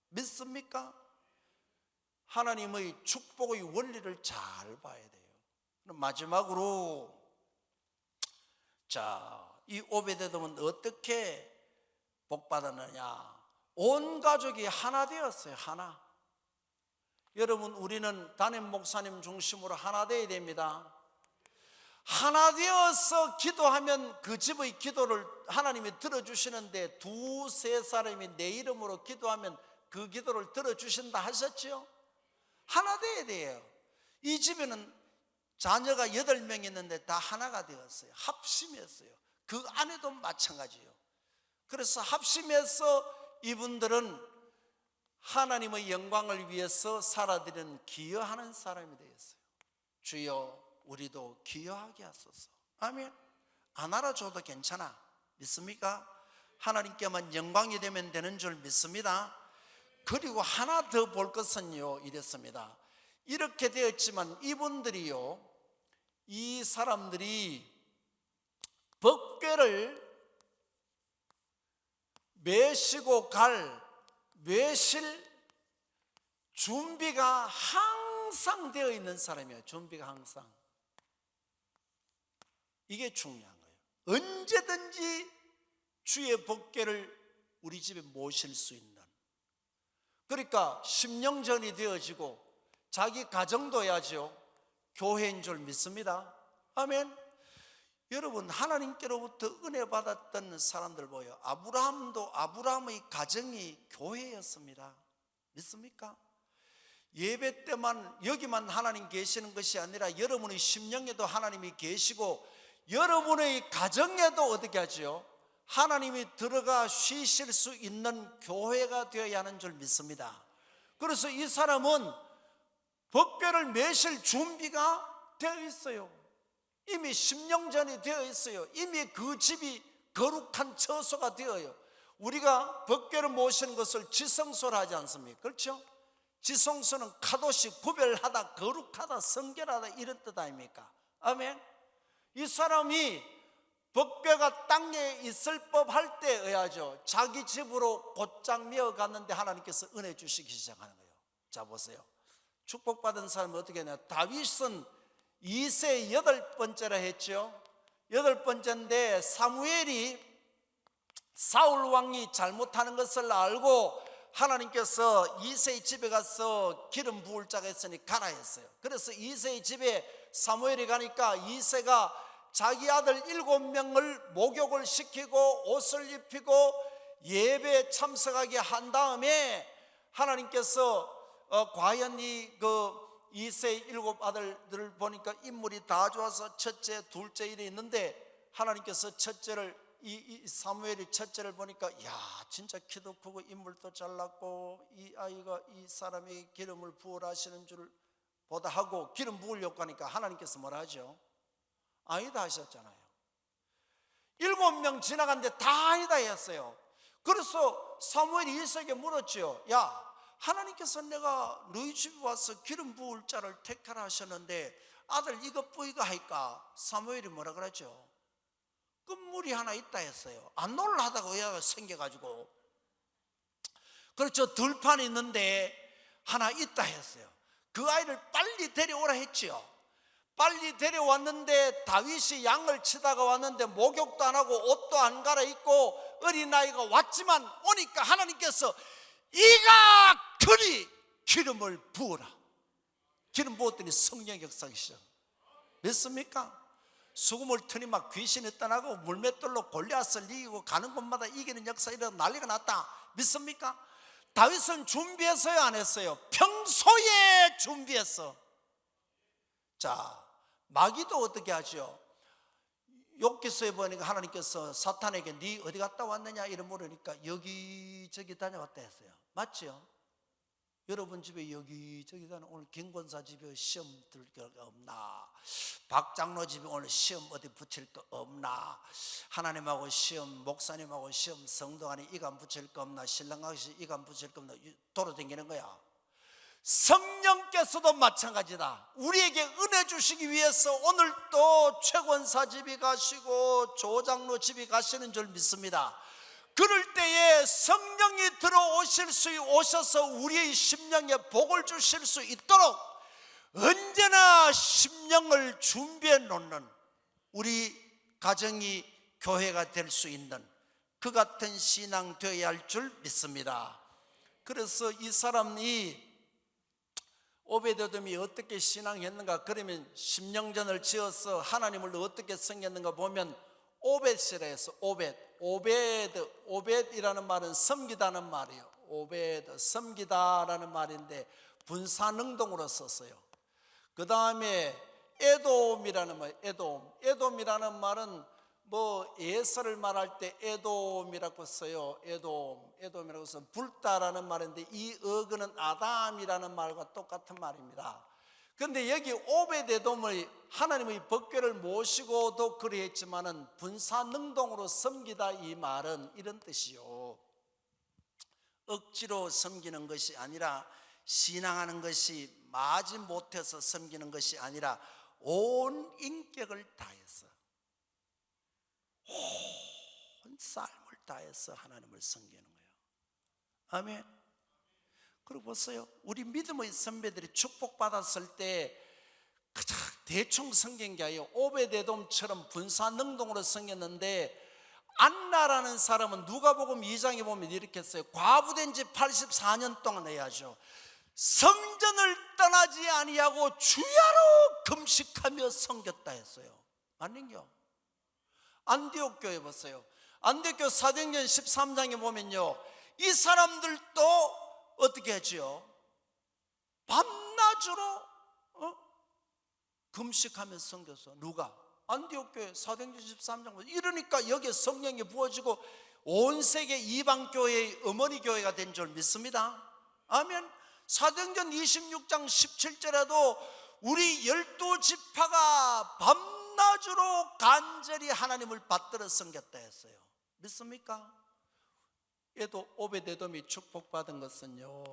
믿습니까? 하나님의 축복의 원리를 잘 봐야 돼요. 그럼 마지막으로, 자, 이 오베데돔은 어떻게 복받았느냐? 온 가족이 하나 되었어요. 하나. 여러분, 우리는 담임 목사님 중심으로 하나 되어야 됩니다. 하나 되어서 기도하면 그 집의 기도를 하나님이 들어주시는데, 두세 사람이 내 이름으로 기도하면 그 기도를 들어주신다 하셨지요? 하나 되어야 돼요. 이 집에는 자녀가 8명 있는데 다 하나가 되었어요. 합심했어요. 그 안에도 마찬가지예요. 그래서 합심해서 이분들은 하나님의 영광을 위해서 살아드리는 기여하는 사람이 되었어요. 주여, 우리도 기여하게 하소서. 아멘. 안 알아줘도 괜찮아. 믿습니까? 하나님께만 영광이 되면 되는 줄 믿습니다. 그리고 하나 더 볼 것은요, 이랬습니다. 이렇게 되었지만 이분들이요, 이 사람들이 법궤를 메시고 갈 메실 준비가 항상 되어 있는 사람이에요. 준비가 항상. 이게 중요한 거예요. 언제든지 주의 법궤를 우리 집에 모실 수 있는. 그러니까 심령전이 되어지고 자기 가정도 해야죠. 교회인 줄 믿습니다. 아멘. 여러분, 하나님께로부터 은혜 받았던 사람들 보여. 아브라함도 아브라함의 가정이 교회였습니다. 믿습니까? 예배 때만 여기만 하나님 계시는 것이 아니라 여러분의 심령에도 하나님이 계시고 여러분의 가정에도 어떻게 하죠? 하나님이 들어가 쉬실 수 있는 교회가 되어야 하는 줄 믿습니다. 그래서 이 사람은 법궤를 메실 준비가 되어 있어요. 이미 심령전이 되어 있어요. 이미 그 집이 거룩한 처소가 되어요. 우리가 법궤를 모시는 것을 지성소라 하지 않습니까? 그렇죠? 지성소는 카도시, 구별하다, 거룩하다, 성결하다, 이런 뜻 아닙니까? 아멘. 이 사람이 법궤가 땅에 있을 법할 때 의하죠. 자기 집으로 곧장 메어갔는데 하나님께서 은혜 주시기 시작하는 거예요. 자, 보세요. 축복받은 사람은 어떻게 했냐? 다윗은 2세 8번째라 했죠. 8번째인데 사무엘이 사울 왕이 잘못하는 것을 알고 하나님께서 2세의 집에 가서 기름 부을 자가 있으니 가라 했어요. 그래서 2세의 집에 사무엘이 가니까 2세가 자기 아들 7명을 목욕을 시키고 옷을 입히고 예배에 참석하게 한 다음에 하나님께서 과연 그 2세의 7 아들들을 보니까 인물이 다 좋아서 첫째, 둘째 이래 있는데 하나님께서 첫째를 이 사무엘이 첫째를 보니까 야, 진짜 키도 크고 인물도 잘났고 이 아이가 이 사람에게 기름을 부으라 하시는 줄 보다 하고 기름 부으려고 하니까 하나님께서 뭐라 하죠? 아니다 하셨잖아요. 7명 지나갔는데 다 아니다 했어요. 그래서 사무엘이 이세에게 물었지요. 야, 하나님께서 내가 너희 집에 와서 기름 부을 자를 택하라 하셨는데 아들 이것뿐이가 하니까 사무엘이 뭐라 그러죠? 끝물이 하나 있다 했어요. 안 놀라다가 의아가 생겨가지고 그렇죠. 들판이 있는데 하나 있다 했어요. 그 아이를 빨리 데려오라 했지요. 빨리 데려왔는데 다윗이 양을 치다가 왔는데 목욕도 안 하고 옷도 안 갈아입고 어린아이가 왔지만 오니까 하나님께서 이가 그리 기름을 부어라. 기름 부었더니 성령 역사기 시작. 믿습니까? 수금을 트니 막 귀신이 떠나고 물맷돌로 골리앗을 이기고 가는 곳마다 이기는 역사 이런 난리가 났다. 믿습니까? 다윗은 준비했어요, 안 했어요? 평소에 준비했어. 자, 마귀도 어떻게 하죠? 욥기서에 보니까 하나님께서 사탄에게 네 어디 갔다 왔느냐 이런 물으니까 여기저기 다녀왔다 했어요. 맞죠? 여러분 집에 여기저기 다는 오늘 김권사 집에 시험 들 거 없나? 박 장로 집에 오늘 시험 어디 붙일 거 없나? 하나님하고 시험, 목사님하고 시험, 성도 간에 이간 붙일 거 없나? 신랑같이 이간 붙일 거 없나? 돌아다니는 거야. 성령께서도 마찬가지다. 우리에게 은혜 주시기 위해서 오늘 또 최권사 집이 가시고 조장로 집이 가시는 줄 믿습니다. 그럴 때에 성령이 오셔서 우리의 심령에 복을 주실 수 있도록 언제나 심령을 준비해 놓는 우리 가정이 교회가 될 수 있는 그 같은 신앙 되어야 할 줄 믿습니다. 그래서 이 사람이 오베데돔이 어떻게 신앙했는가? 그러면 심령전을 지어서 하나님을 어떻게 섬겼는가 보면 오벳이라 해서 오벳이라는 말은 섬기다는 말이에요. 오벳, 섬기다라는 말인데 분사능동으로 썼어요. 그 다음에 에돔이라는 말, 에돔이라는 말은 뭐 예서를 말할 때 에돔이라고 써요. 에돔이라고 해서 불다라는 말인데 이 어근은 아담이라는 말과 똑같은 말입니다. 그런데 여기 오벳에돔의 하나님의 법궤를 모시고도 그리했지만은 분사능동으로 섬기다 이 말은 이런 뜻이요. 억지로 섬기는 것이 아니라 신앙하는 것이 마지 못해서 섬기는 것이 아니라 온 인격을 다해서 온 삶을 다해서 하나님을 섬기는 거예요. 아멘. 그리고 보세요. 우리 믿음의 선배들이 축복받았을 때 그냥 대충 섬긴 게 아니에요. 오베데돔처럼 분사능동으로 섬겼는데 안나라는 사람은 누가복음 2장에 보면 이렇게 써요. 과부된 지 84년 동안 해야죠. 성전을 떠나지 아니하고 주야로 금식하며 섬겼다 했어요. 맞는겨? 안디옥 교회 보세요. 안디옥 교회 사도행전 13장에 보면요, 이 사람들도 어떻게 했지요? 밤낮으로 금식하며 섬겼어. 누가? 안디옥 교회 사도행전 13장. 이러니까 여기에 성령이 부어지고 온 세계 이방 교회의 어머니 교회가 된 줄 믿습니다. 아멘. 사도행전 26장 17절에도 우리 12지파가 밤낮으로 간절히 하나님을 받들어 섬겼다 했어요. 믿습니까? 오베데돔이 축복받은 것은요,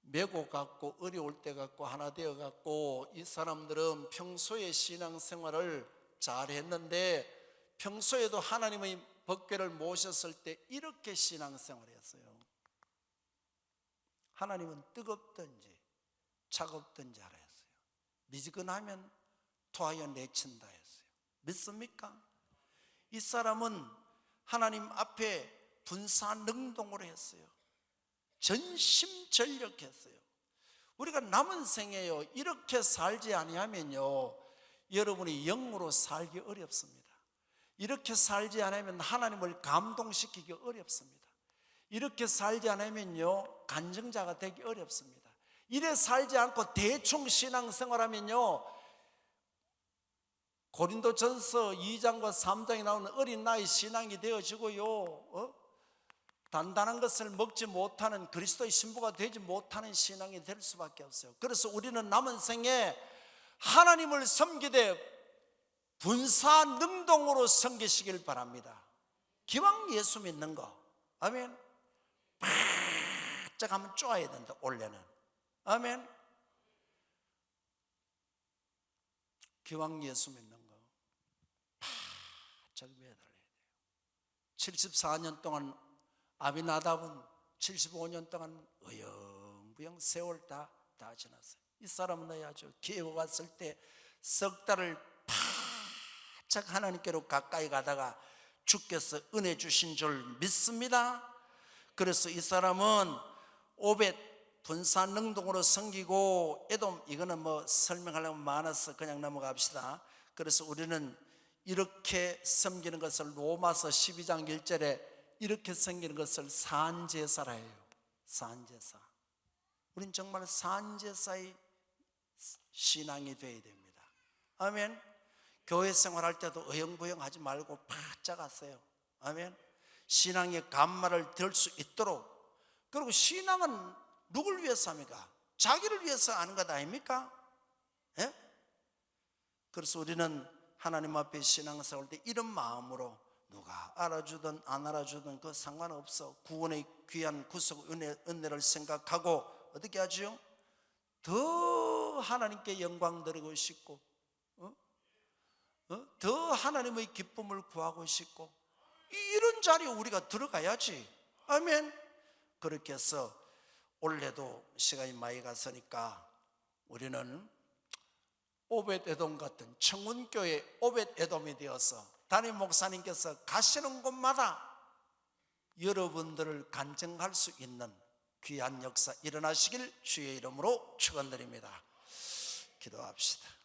메고 갖고 어려울 때 갖고 하나 되어 갖고 이 사람들은 평소에 신앙생활을 잘 했는데 평소에도 하나님의 법궤를 모셨을 때 이렇게 신앙생활을 했어요. 하나님은 뜨겁든지 차갑든지 알아 했어요. 미지근하면 토하여 내친다 했어요. 믿습니까? 이 사람은 하나님 앞에 분사능동으로 했어요. 전심전력했어요. 우리가 남은 생에요, 이렇게 살지 아니하면요, 여러분이 영으로 살기 어렵습니다. 이렇게 살지 않으면 하나님을 감동시키기 어렵습니다. 이렇게 살지 않으면요, 간증자가 되기 어렵습니다. 이래 살지 않고 대충 신앙생활하면요, 고린도전서 2장과 3장에 나오는 어린 나이 신앙이 되어지고요, 단단한 것을 먹지 못하는 그리스도의 신부가 되지 못하는 신앙이 될 수밖에 없어요. 그래서 우리는 남은 생에 하나님을 섬기되 분사능동으로 섬기시길 바랍니다. 기왕 예수 믿는 거, 아멘. 바짝 하면 쪼아야 된다, 올해는. 아멘. 기왕 예수 믿는 거 바짝 매달려야 돼요. 74년 동안 아비나답은 75년 동안 어영부영 세월 다 지났어요. 이 사람은 해야죠. 기회가 왔을 때 석 달을 바짝 하나님께로 가까이 가다가 주께서 은혜 주신 줄 믿습니다. 그래서 이 사람은 오벳 분사능동으로 섬기고 에돔, 이거는 뭐 설명하려면 많아서 그냥 넘어갑시다. 그래서 우리는 이렇게 섬기는 것을 로마서 12장 1절에 이렇게 섬기는 것을 산제사라 해요. 산제사. 우린 정말 산제사의 신앙이 되어야 됩니다. 아멘. 교회 생활할 때도 어영부영 하지 말고 바짝 하세요. 아멘. 신앙의 감마를 들 수 있도록. 그리고 신앙은 누굴 위해서 합니까? 자기를 위해서 하는 것 아닙니까? 예? 그래서 우리는 하나님 앞에 신앙생활 때 이런 마음으로 누가 알아주든 안 알아주든 그 상관없어. 구원의 귀한 구속 은혜를 생각하고 어떻게 하죠? 더 하나님께 영광 드리고 싶고 더 하나님의 기쁨을 구하고 싶고 이런 자리에 우리가 들어가야지. 아멘. 그렇게 해서 올해도 시간이 많이 갔으니까 우리는 오벳에돔 같은 청운교회 오벳에돔이 되어서 담임 목사님께서 가시는 곳마다 여러분들을 간증할 수 있는 귀한 역사 일어나시길 주의 이름으로 축원드립니다. 기도합시다.